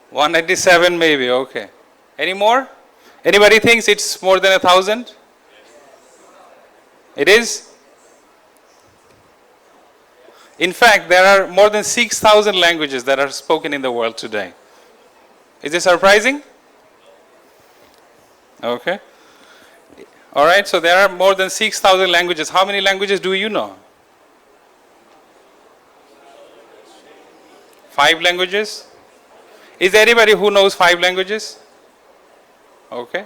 197 maybe, okay. Any more? Anybody thinks it's more than 1,000? It is? In fact, there are more than 6,000 languages that are spoken in the world today. Is it surprising? Okay. All right, so there are more than 6,000 languages. How many languages do you know? 5 languages? Is there anybody who knows 5 languages? Okay.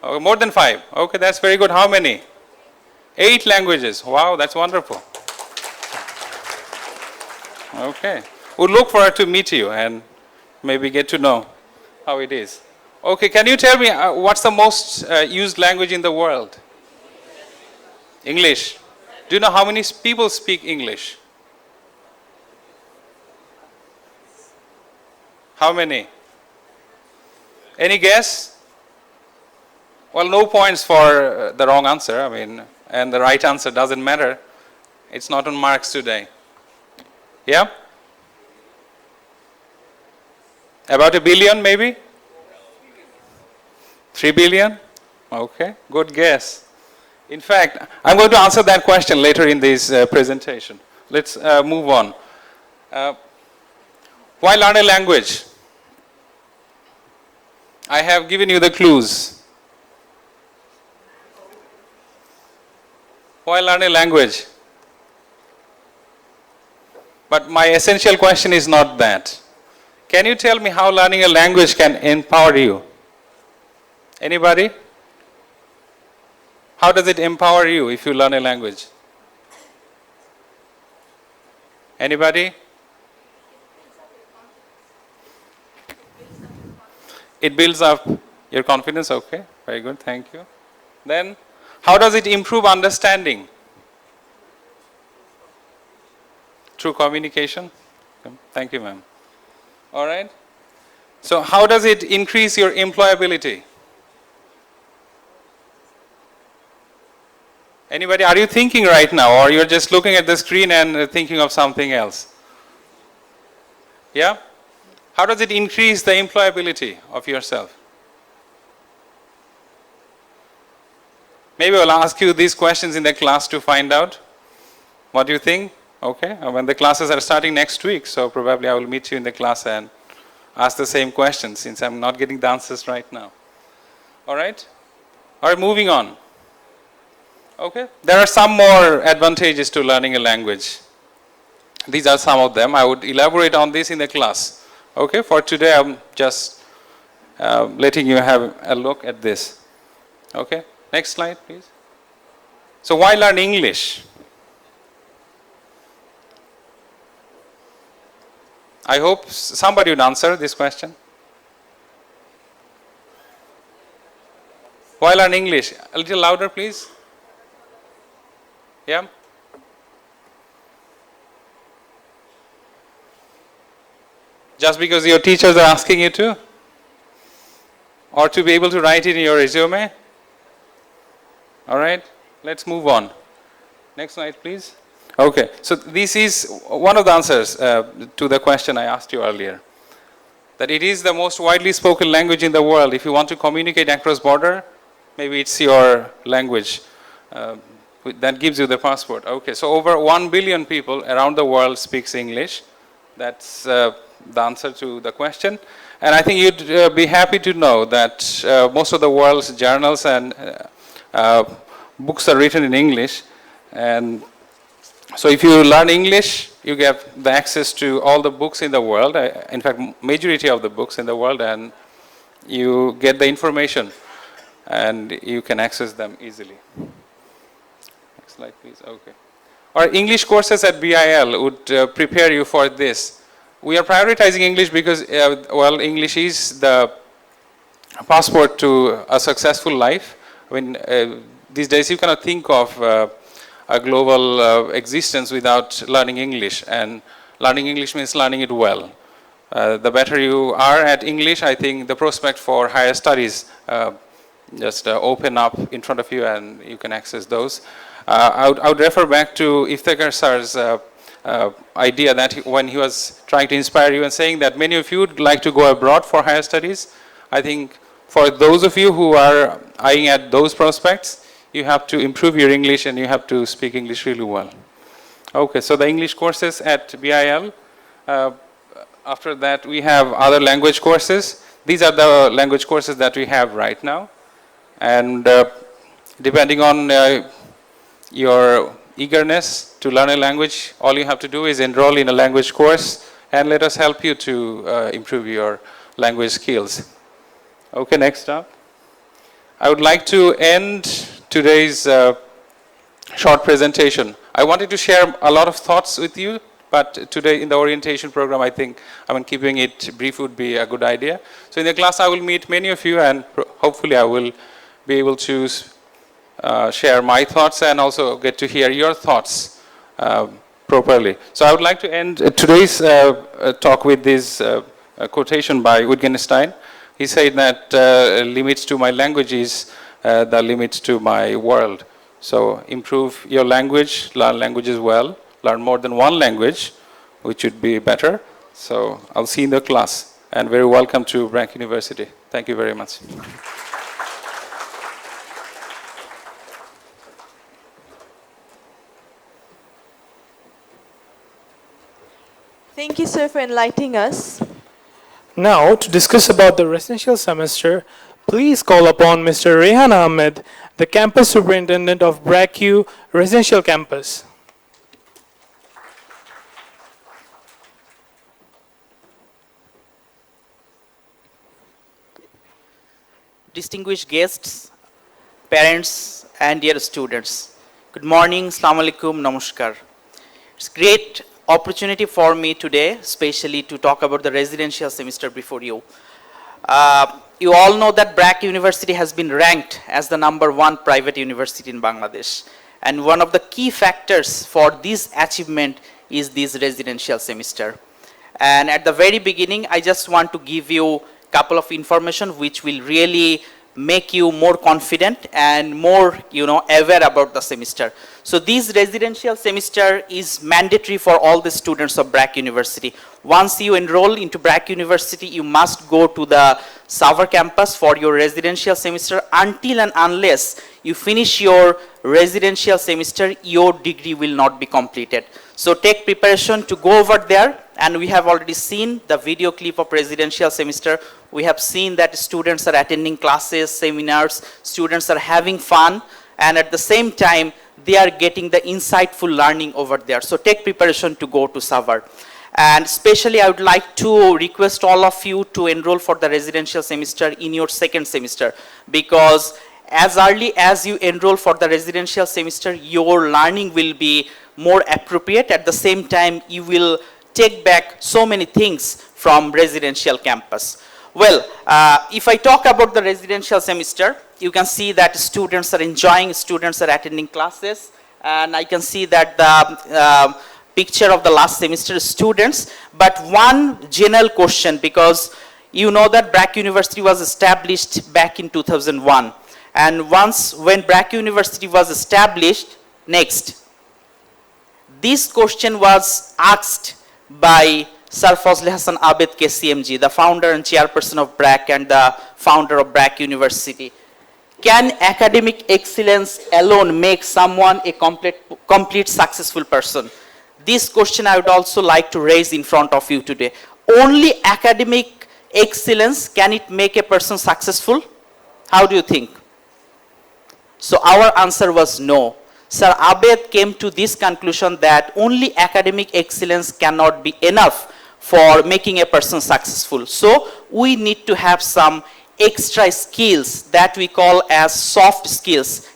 Okay, more than 5. Okay, that's very good. How many? 8 languages. Wow, that's wonderful. Okay. We'll look forward to meet you and maybe get to know how it is. Okay, can you tell me what's the most used language in the world? English. Do you know how many people speak English? How many? Any guess? Well, no points for the wrong answer, I mean, and the right answer doesn't matter. It's not on marks today. Yeah? About 1 billion maybe? 3 billion? Okay, good guess. In fact, I'm going to answer that question later in this presentation. Let's move on. Why learn a language? I have given you the clues. Why learn a language? But my essential question is not that. Can you tell me how learning a language can empower you? Anybody? How does it empower you if you learn a language? Anybody? It builds up your confidence. Okay, very good, thank you. Then, how does it improve understanding? Through communication? Thank you, ma'am. All right. So, how does it increase your employability? Anybody, are you thinking right now, or you're just looking at the screen and thinking of something else? Yeah? How does it increase the employability of yourself? Maybe I'll ask you these questions in the class to find out. What do you think? Okay, when the classes are starting next week, so probably I will meet you in the class and ask the same questions since I'm not getting the answers right now. All right? All right, moving on. Okay, there are some more advantages to learning a language. These are some of them. I would elaborate on this in the class. Okay, for today I'm just letting you have a look at this. Okay, next slide please. So why learn English? I hope somebody would answer this question. Why learn English? A little louder please. Yeah? Just because your teachers are asking you to? Or to be able to write it in your resume? All right, let's move on. Next slide, please. Okay, so this is one of the answers to the question I asked you earlier. That it is the most widely spoken language in the world. If you want to communicate across border, maybe it's your language. That gives you the passport. Okay, so over 1 billion people around the world speaks English. That's the answer to the question. And I think you'd be happy to know that most of the world's journals and books are written in English. And so if you learn English, you get the access to all the books in the world. In fact, majority of the books in the world, and you get the information and you can access them easily. Next slide, please. Okay. Our English courses at BIL would prepare you for this. We are prioritizing English because, well, English is the passport to a successful life. I mean, these days you cannot think of a global existence without learning English, and learning English means learning it well. The better you are at English, I think the prospect for higher studies just open up in front of you and you can access those. I would refer back to Iftikhar sir's idea that when he was trying to inspire you and saying that many of you would like to go abroad for higher studies. I think for those of you who are eyeing at those prospects, you have to improve your English and you have to speak English really well. Okay, so the English courses at BIL. After that, we have other language courses. These are the language courses that we have right now. And depending on your eagerness to learn a language, all you have to do is enroll in a language course and let us help you to improve your language skills. Okay, next up. I would like to end today's short presentation. I wanted to share a lot of thoughts with you, but today in the orientation program, I think keeping it brief would be a good idea. So in the class, I will meet many of you, and hopefully I will be able to share my thoughts and also get to hear your thoughts properly. So I would like to end today's talk with this quotation by Wittgenstein. He said that limits to my language is the limits to my world. So improve your language, learn languages well, learn more than one language, which would be better. So I'll see you in the class, and very welcome to BRAC University. Thank you very much. Thank you, sir, for enlightening us. Now, to discuss about the residential semester, please call upon Mr. Rehan Ahmed, the campus superintendent of BRAC U Residential Campus. Distinguished guests, parents, and dear students, good morning, Assalamu alaikum, namaskar. It's great opportunity for me today, especially to talk about the residential semester before you. You all know that BRAC University has been ranked as the #1 private university in Bangladesh. And one of the key factors for this achievement is this residential semester. And at the very beginning, I just want to give you a couple of information which will really make you more confident and more, aware about the semester. So this residential semester is mandatory for all the students of BRAC University. Once you enroll into BRAC University, you must go to the Savar campus for your residential semester. Until and unless you finish your residential semester, your degree will not be completed. So take preparation to go over there, and we have already seen the video clip of residential semester. We have seen that students are attending classes, seminars, students are having fun, and at the same time, they are getting the insightful learning over there. So take preparation to go to Savar. And especially I would like to request all of you to enroll for the residential semester in your second semester, because as early as you enroll for the residential semester, your learning will be more appropriate. At the same time, you will take back so many things from residential campus. Well, if I talk about the residential semester, you can see that students are enjoying, students are attending classes, and I can see that the picture of the last semester students. But one general question, because you know that BRAC University was established back in 2001. And when BRAC University was established, next, this question was asked by Sir Fazle Hassan Abed KCMG, the founder and chairperson of BRAC and the founder of BRAC University. Can academic excellence alone make someone a complete successful person? This question I would also like to raise in front of you today. Only academic excellence, can it make a person successful? How do you think? So our answer was no. Sir Abed came to this conclusion that only academic excellence cannot be enough for making a person successful. So we need to have some extra skills that we call as soft skills.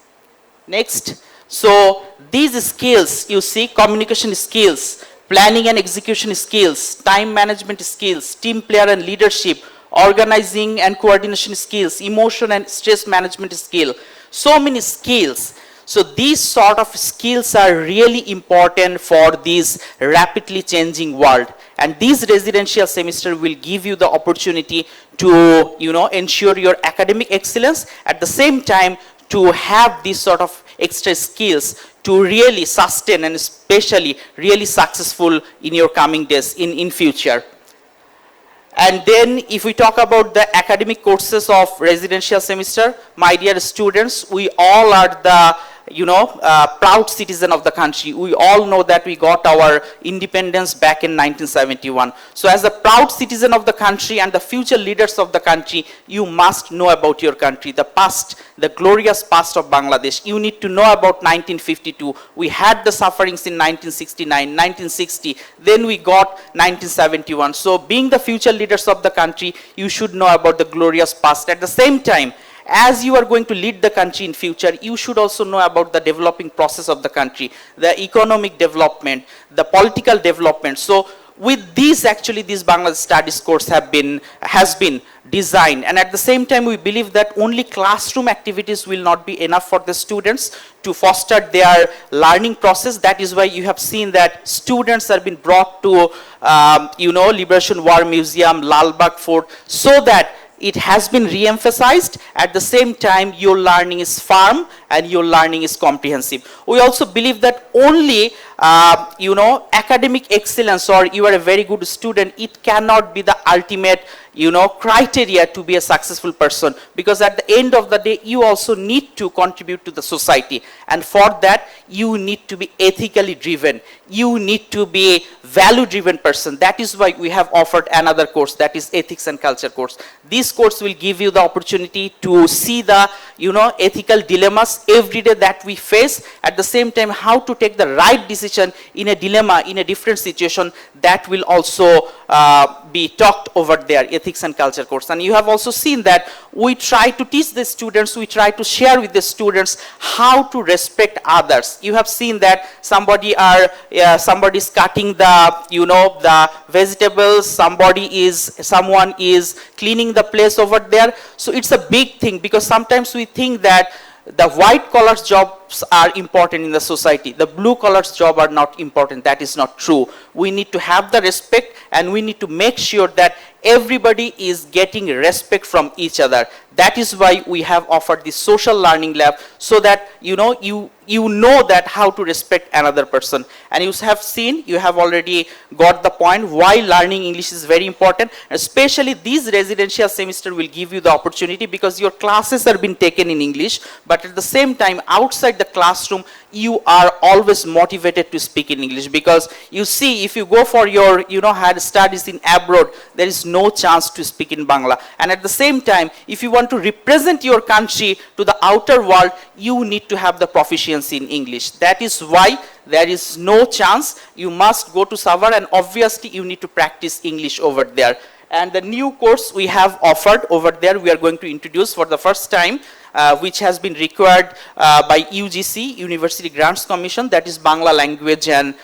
Next. So these skills, you see, communication skills, planning and execution skills, time management skills, team player and leadership, organizing and coordination skills, emotion and stress management skill. So many skills. So these sort of skills are really important for this rapidly changing world. And this residential semester will give you the opportunity to, ensure your academic excellence, at the same time to have these sort of extra skills to really sustain and especially really successful in your coming days in future. And then if we talk about the academic courses of residential semester, my dear students, we all are the proud citizen of the country. We all know that we got our independence back in 1971. So as a proud citizen of the country and the future leaders of the country, you must know about your country, the past, the glorious past of Bangladesh. You need to know about 1952. We had the sufferings in 1969, 1960, then we got 1971. So being the future leaders of the country, you should know about the glorious past. At the same time, as you are going to lead the country in future, you should also know about the developing process of the country, the economic development, the political development. So with these, actually, this Bangladesh Studies course has been designed. And at the same time, we believe that only classroom activities will not be enough for the students to foster their learning process. That is why you have seen that students have been brought to, Liberation War Museum, Lal Bagh Fort, so that it has been re-emphasized. At the same time, your learning is firm and your learning is comprehensive. We also believe that only academic excellence or you are a very good student, it cannot be the ultimate criteria to be a successful person, because at the end of the day you also need to contribute to the society, and for that you need to be ethically driven, you need to be a value driven person. That is why we have offered another course, that is ethics and culture course. This course will give you the opportunity to see the ethical dilemmas every day that we face, at the same time how to take the right decision in a dilemma, in a different situation. That will also be talked over there, ethics and culture course. And you have also seen that we try to teach the students, we try to share with the students how to respect others. You have seen that somebody is cutting the vegetables, someone is cleaning the place over there. So it's a big thing, because sometimes we think that the white collar jobs are important in the society, the blue collar jobs are not important. That is not true. We need to have the respect, and we need to make sure that everybody is getting respect from each other. That is why we have offered this social learning lab, so that you know that how to respect another person. And you have seen, you have already got the point why learning English is very important. Especially this residential semester will give you the opportunity, because your classes are being taken in English, but at the same time outside the classroom you are always motivated to speak in English. Because you see, if you go for your higher studies in abroad, there is no chance to speak in Bangla. And at the same time, if you want to represent your country to the outer world, you need to have the proficiency in English. That is why there is no chance. You must go to Savar, and obviously you need to practice English over there. And the new course we have offered over there, we are going to introduce for the first time, which has been required by UGC, University Grants Commission, that is Bangla Language and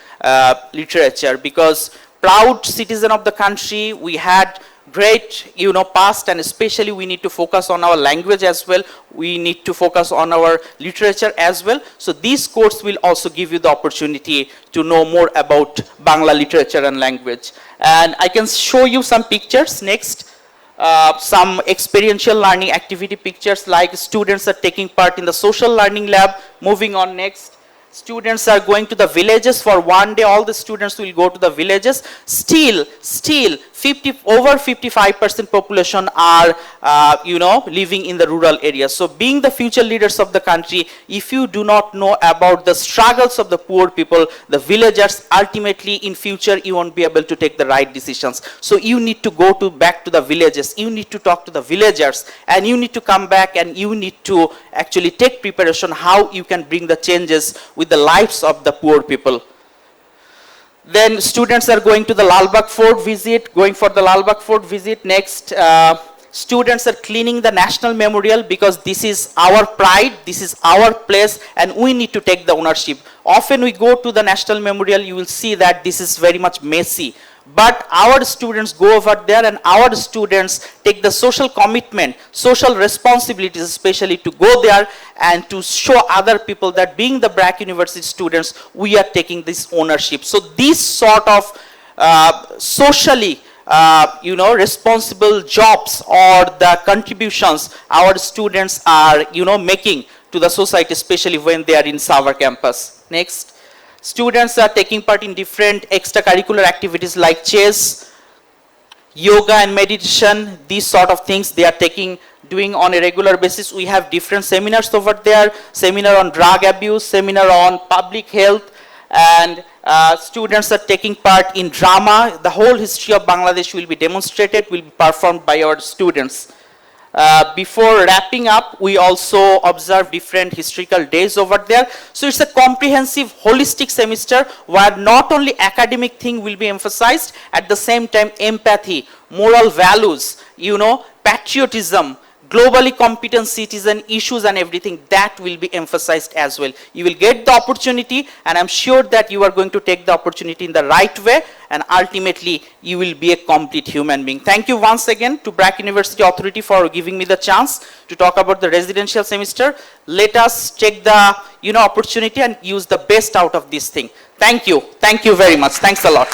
Literature. Because proud citizen of the country, we had great past, and especially we need to focus on our language as well, we need to focus on our literature as well. So this course will also give you the opportunity to know more about Bangla literature and language. And I can show you some pictures next. Some experiential learning activity pictures, like students are taking part in the social learning lab. Moving on next. Students are going to the villages for one day. All the students will go to the villages. Still, over 55% population are, living in the rural areas. So being the future leaders of the country, if you do not know about the struggles of the poor people, the villagers, ultimately in future you won't be able to take the right decisions. So you need to go back to the villages. You need to talk to the villagers, and you need to come back, and you need to actually take preparation how you can bring the changes with the lives of the poor people. Then students are going to the Lalbagh Fort visit, Next, students are cleaning the National Memorial, because this is our pride, this is our place, and we need to take the ownership. Often we go to the National Memorial, you will see that this is very much messy. But our students go over there, and our students take the social commitment, social responsibilities, especially to go there and to show other people that being the BRAC University students, we are taking this ownership. So this sort of socially responsible jobs or the contributions our students are making to the society, especially when they are in Savar campus. Next. Students are taking part in different extracurricular activities like chess, yoga and meditation. These sort of things they are doing on a regular basis. We have different seminars over there, seminar on drug abuse, seminar on public health, and students are taking part in drama. The whole history of Bangladesh will be demonstrated, will be performed by our students. Before wrapping up, we also observe different historical days over there. So it's a comprehensive, holistic semester where not only academic thing will be emphasized, at the same time empathy, moral values, patriotism, globally competent citizen issues and everything, that will be emphasized as well. You will get the opportunity, and I'm sure that you are going to take the opportunity in the right way, and ultimately you will be a complete human being. Thank you once again to BRAC University Authority for giving me the chance to talk about the residential semester. Let us take the opportunity and use the best out of this thing. Thank you very much. Thanks a lot.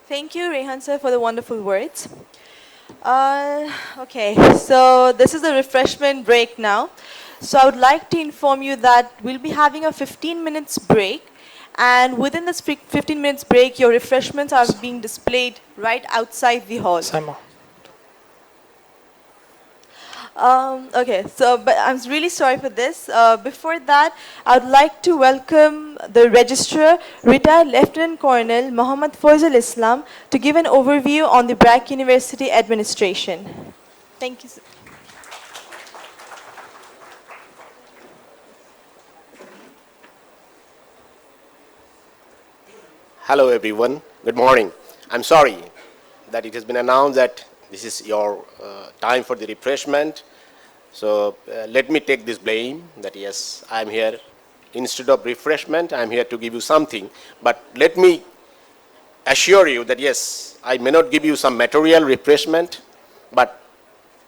Thank you, Rehan sir, for the wonderful words. Okay, so this is the refreshment break now. So I would like to inform you that we'll be having a 15 minutes break, and within this 15 minutes break, your refreshments are being displayed right outside the hall. Sama. Okay, so but I'm really sorry for this. Before that, I would like to welcome the registrar, retired Lieutenant Colonel Muhammad Faisal Islam, to give an overview on the BRAC University administration. Thank you, sir. Hello everyone, good morning. I'm sorry that it has been announced that this is your time for the refreshment. So let me take this blame that yes, I'm here. Instead of refreshment, I'm here to give you something. But let me assure you that yes, I may not give you some material refreshment, but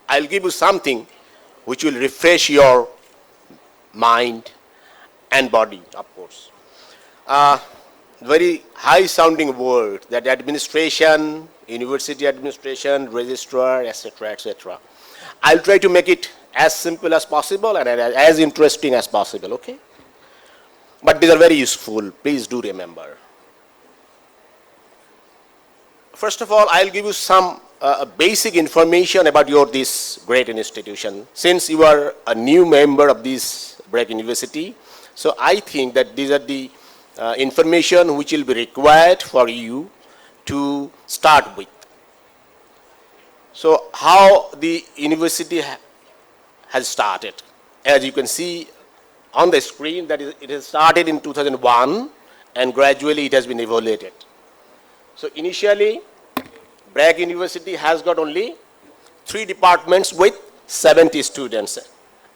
I'll give you something which will refresh your mind and body, of course. Very high sounding word that administration, university administration, registrar, etc., etc. I'll try to make it as simple as possible and as interesting as possible, okay? But these are very useful, please do remember. First of all, I'll give you some basic information about this great institution. Since you are a new member of this BRAC University, so I think that these are the information which will be required for you to start with. So how the university has started. As you can see on the screen, that is, it has started in 2001 and gradually it has been evaluated. So initially, BRAC University has got only 3 departments with 70 students.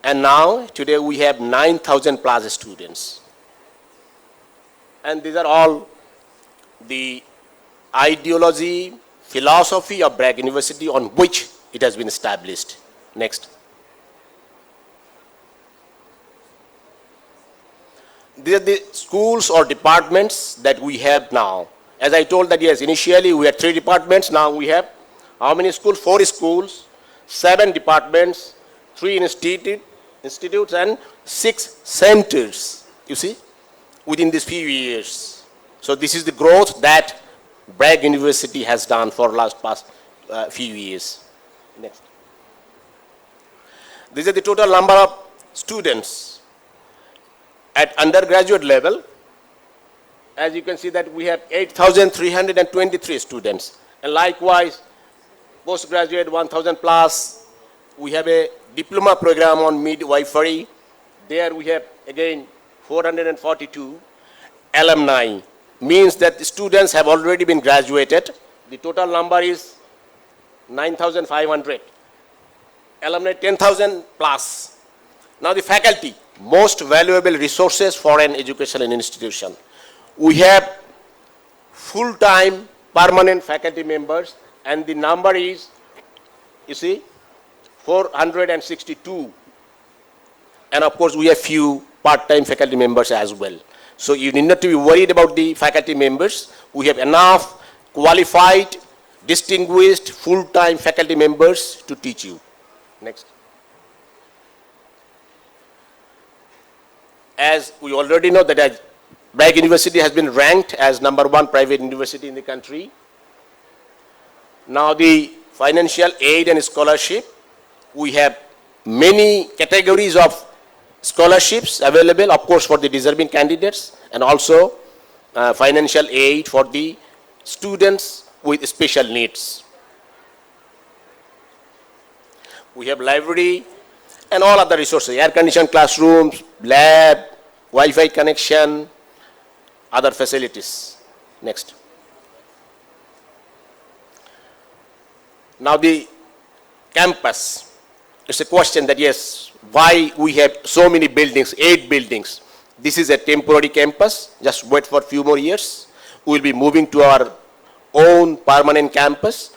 And now, today we have 9,000 plus students. And these are all the ideology, philosophy of BRAC University on which it has been established. Next. These are the schools or departments that we have now. As I told that yes, initially we had 3 departments, now we have how many schools? 4 schools, 7 departments, 3 institutes and 6 centers, you see, within these few years. So this is the growth that BRAC University has done for past few years. Next. These are the total number of students at undergraduate level. As you can see that we have 8,323 students. And likewise, postgraduate 1,000 plus. We have a diploma program on midwifery. There we have again 442 alumni. Means that the students have already been graduated. The total number is 9,500. Alumni 10,000 plus. Now the faculty, most valuable resources for an educational institution. We have full-time permanent faculty members and the number is, you see, 462. And of course we have few part-time faculty members as well. So you need not to be worried about the faculty members. We have enough qualified, distinguished, full-time faculty members to teach you. Next. As we already know that BRAC University has been ranked as #1 private university in the country. Now the financial aid and scholarship, we have many categories of scholarships available, of course, for the deserving candidates, and also financial aid for the students with special needs. We have library and all other resources, air-conditioned classrooms, lab, Wi-Fi connection, other facilities. Next. Now the campus. It's a question that yes, why we have so many buildings, 8 buildings. This is a temporary campus, just wait for a few more years. We will be moving to our own permanent campus,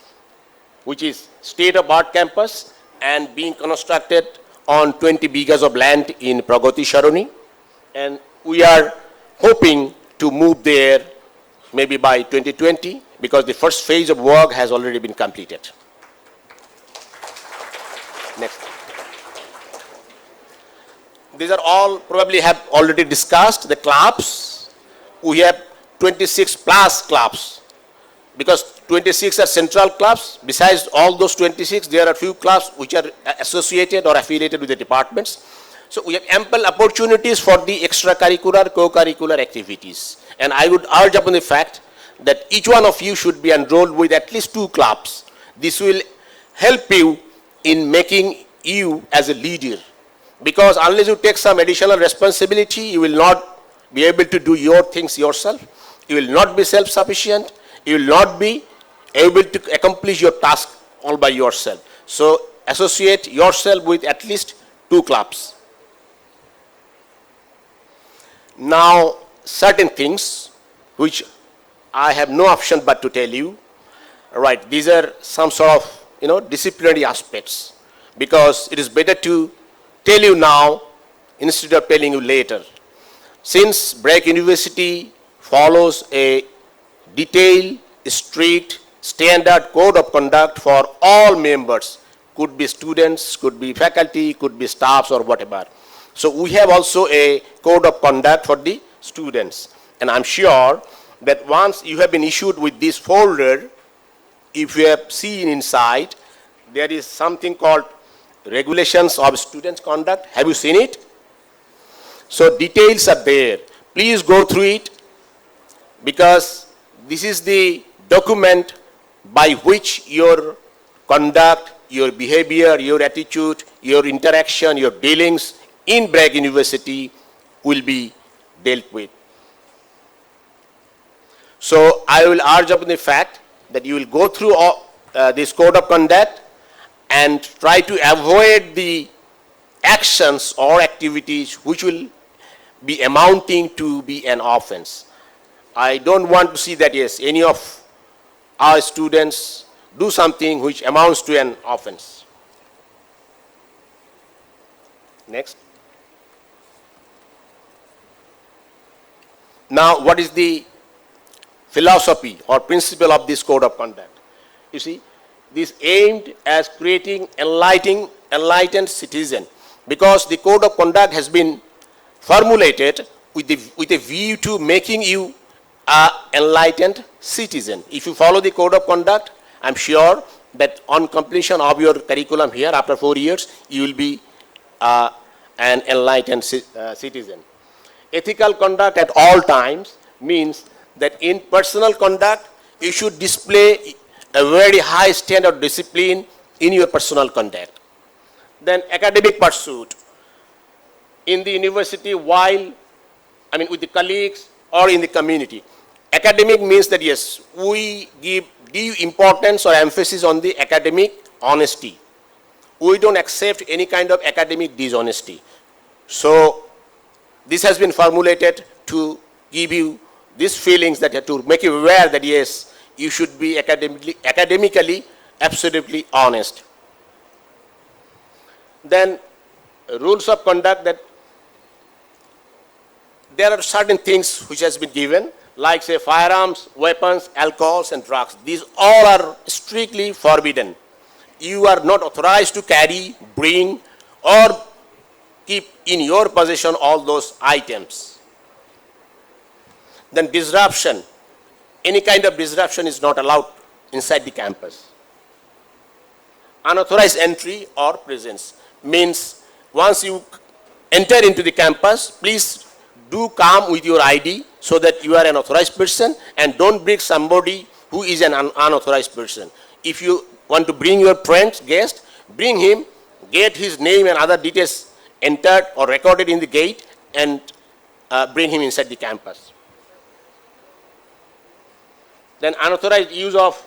which is state-of-art campus and being constructed on 20 bighas of land in Pragati Sharoni. And we are hoping to move there maybe by 2020 because the first phase of work has already been completed. Next. These are all probably have already discussed the clubs. We have 26 plus clubs because 26 are central clubs. Besides all those 26, there are few clubs which are associated or affiliated with the departments. So we have ample opportunities for the extracurricular, co-curricular activities. And I would urge upon the fact that each one of you should be enrolled with at least 2 clubs. This will help you in making you as a leader. Because unless you take some additional responsibility, you will not be able to do your things yourself. You will not be self-sufficient. You will not be able to accomplish your task all by yourself. So associate yourself with at least 2 clubs. Now, certain things which I have no option but to tell you, right, these are some sort of, disciplinary aspects, because it is better to tell you now instead of telling you later. Since BRAC University follows a detailed, strict, standard code of conduct for all members, could be students, could be faculty, could be staffs or whatever. So we have also a code of conduct for the students. And I'm sure that once you have been issued with this folder, if you have seen inside, there is something called regulations of students' conduct. Have you seen it? So details are there. Please go through it, because this is the document by which your conduct, your behavior, your attitude, your interaction, your dealings in BRAC University will be dealt with. So I will urge upon the fact that you will go through this code of conduct and try to avoid the actions or activities which will be amounting to be an offense. I don't want to see that, yes, any of our students do something which amounts to an offense. Next. Now, what is the philosophy or principle of this code of conduct? You see, this aimed as creating enlightened citizen, because the code of conduct has been formulated with a view to making you an enlightened citizen. If you follow the code of conduct, I'm sure that on completion of your curriculum here after 4 years, you will be an enlightened citizen. Ethical conduct at all times means that in personal conduct, you should display a very high standard of discipline in your personal conduct. Then academic pursuit. In the university, with the colleagues or in the community. Academic means that, yes, we give due importance or emphasis on the academic honesty. We don't accept any kind of academic dishonesty. So this has been formulated to give you these feelings, that to make you aware that, yes, you should be academically absolutely honest. Then rules of conduct, that there are certain things which has been given, like say firearms, weapons, alcohols and drugs. These all are strictly forbidden. You are not authorized to carry, bring or keep in your possession all those items. Then disruption. Any kind of disruption is not allowed inside the campus. Unauthorized entry or presence means once you enter into the campus, please do come with your ID so that you are an authorized person, and don't bring somebody who is an unauthorized person. If you want to bring your friend, guest, bring him, get his name and other details entered or recorded in the gate, and bring him inside the campus. Then unauthorized use of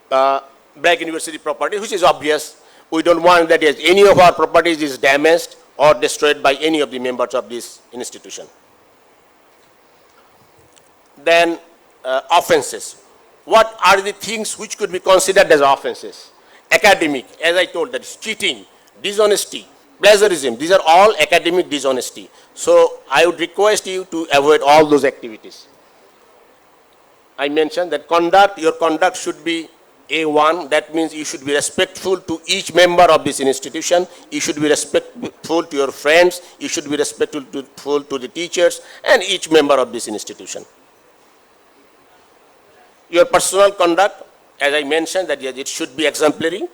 BRAC University property, which is obvious. We don't want that any of our properties is damaged or destroyed by any of the members of this institution. Then offenses. What are the things which could be considered as offenses? Academic, as I told, that is cheating, dishonesty, plagiarism. These are all academic dishonesty. So I would request you to avoid all those activities. I mentioned that your conduct should be A1. That means you should be respectful to each member of this institution. You should be respectful to your friends. You should be respectful to the teachers and each member of this institution. Your personal conduct, as I mentioned, that yes, it should be exemplary.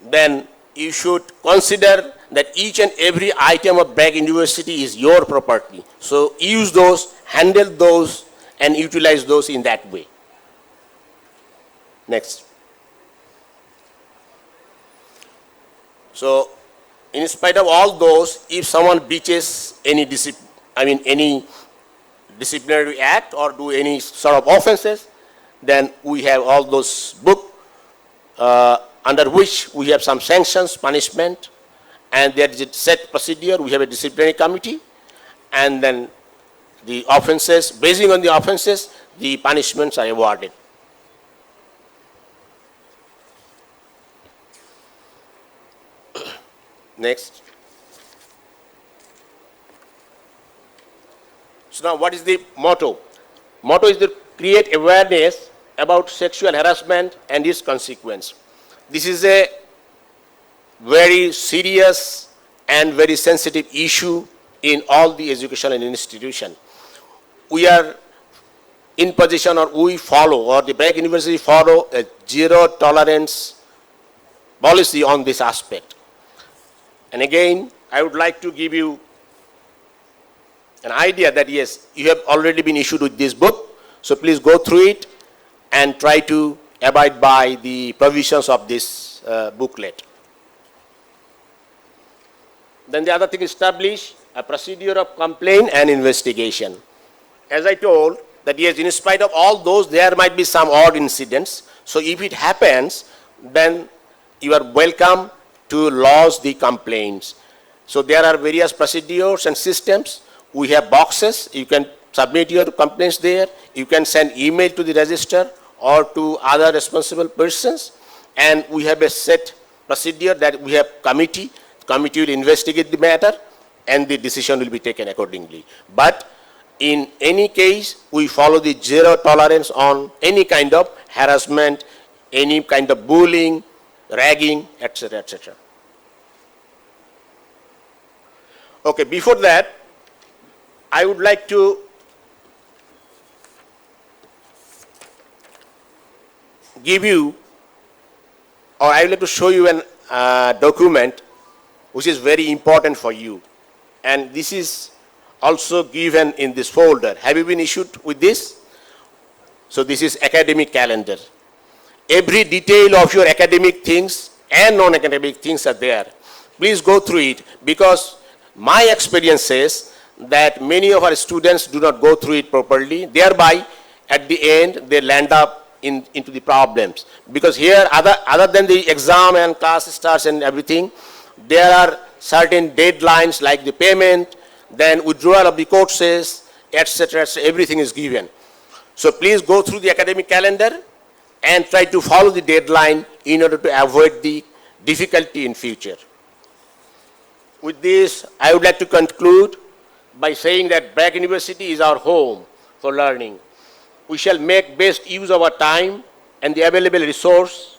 Then you should consider that each and every item of BRAC University is your property. So use those, handle those, and utilize those in that way. Next. So, in spite of all those, if someone breaches any disciplinary act or do any sort of offenses, then we have all those books under which we have some sanctions, punishment, and there is a set procedure. We have a disciplinary committee, and then the offenses, basing on the offenses, the punishments are awarded. Next. So now what is the motto? Motto is to create awareness about sexual harassment and its consequence. This is a very serious and very sensitive issue in all the educational institutions. We are in position, or we follow, or the BRAC University follow a zero tolerance policy on this aspect. And again, I would like to give you an idea that yes, you have already been issued with this book, so please go through it and try to abide by the provisions of this booklet. Then the other thing, establish a procedure of complaint and investigation. As I told, that yes, in spite of all those, there might be some odd incidents. So if it happens, then you are welcome to lodge the complaints. So there are various procedures and systems. We have boxes. You can submit your complaints there. You can send email to the register or to other responsible persons. And we have a set procedure that we have committee. The committee will investigate the matter and the decision will be taken accordingly. But in any case, we follow the zero tolerance on any kind of harassment, any kind of bullying, ragging, etc., etc. Okay, before that, I would like to give you, or I would like to show you an document which is very important for you. And this is also given in this folder. Have you been issued with this? So this is academic calendar. Every detail of your academic things and non-academic things are there. Please go through it, because my experience says that many of our students do not go through it properly. Thereby, at the end, they land up into the problems. Because here, other than the exam and class starts and everything, there are certain deadlines like the payment, then withdrawal of the courses, etc., etc. Everything is given. So please go through the academic calendar and try to follow the deadline in order to avoid the difficulty in future. With this, I would like to conclude by saying that BRAC University is our home for learning. We shall make best use of our time and the available resource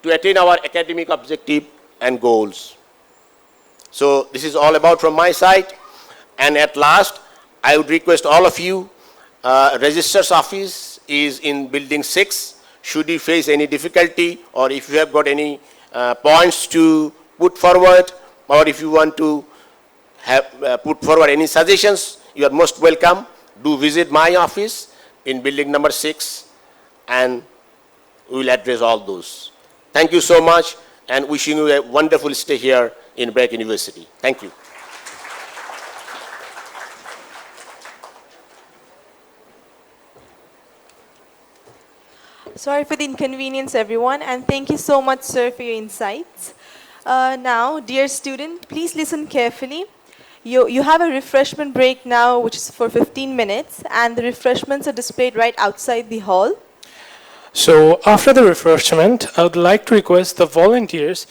to attain our academic objective and goals. So this is all about from my side. And at last, I would request all of you, Registrar's office is in building 6. Should you face any difficulty, or if you have got any points to put forward, or if you want to have put forward any suggestions, you are most welcome. Do visit my office in building number 6, and we will address all those. Thank you so much, and wishing you a wonderful stay here in BRAC University. Thank you. Sorry for the inconvenience, everyone, and thank you so much, sir, for your insights. Now, dear student, please listen carefully. You have a refreshment break now, which is for 15 minutes, and the refreshments are displayed right outside the hall. So after the refreshment, I would like to request the volunteers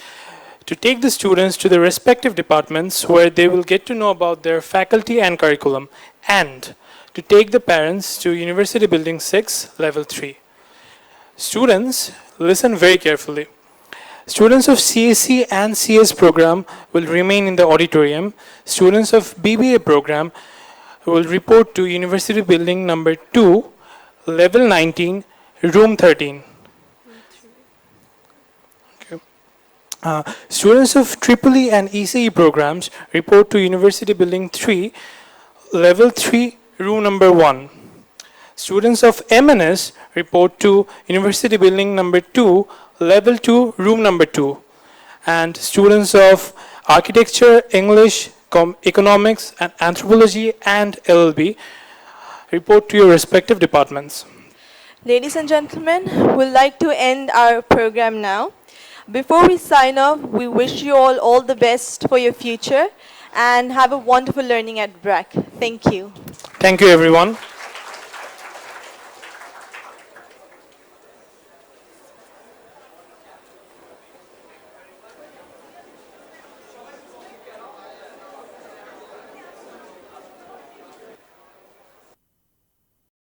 to take the students to the respective departments where they will get to know about their faculty and curriculum, and to take the parents to University Building 6, Level 3. Students, listen very carefully. Students of CAC and CS program will remain in the auditorium. Students of BBA program will report to University Building number 2, Level 19, Room 13. Okay. Students of EEE and ECE programs report to University Building 3, Level 3, Room number 1. Students of MNS report to University Building number 2, Level 2, Room number 2. And students of Architecture, English, Economics, and Anthropology and LLB report to your respective departments. Ladies and gentlemen, we'd like to end our program now. Before we sign off, we wish you all the best for your future and have a wonderful learning at BRAC. Thank you. Thank you, everyone.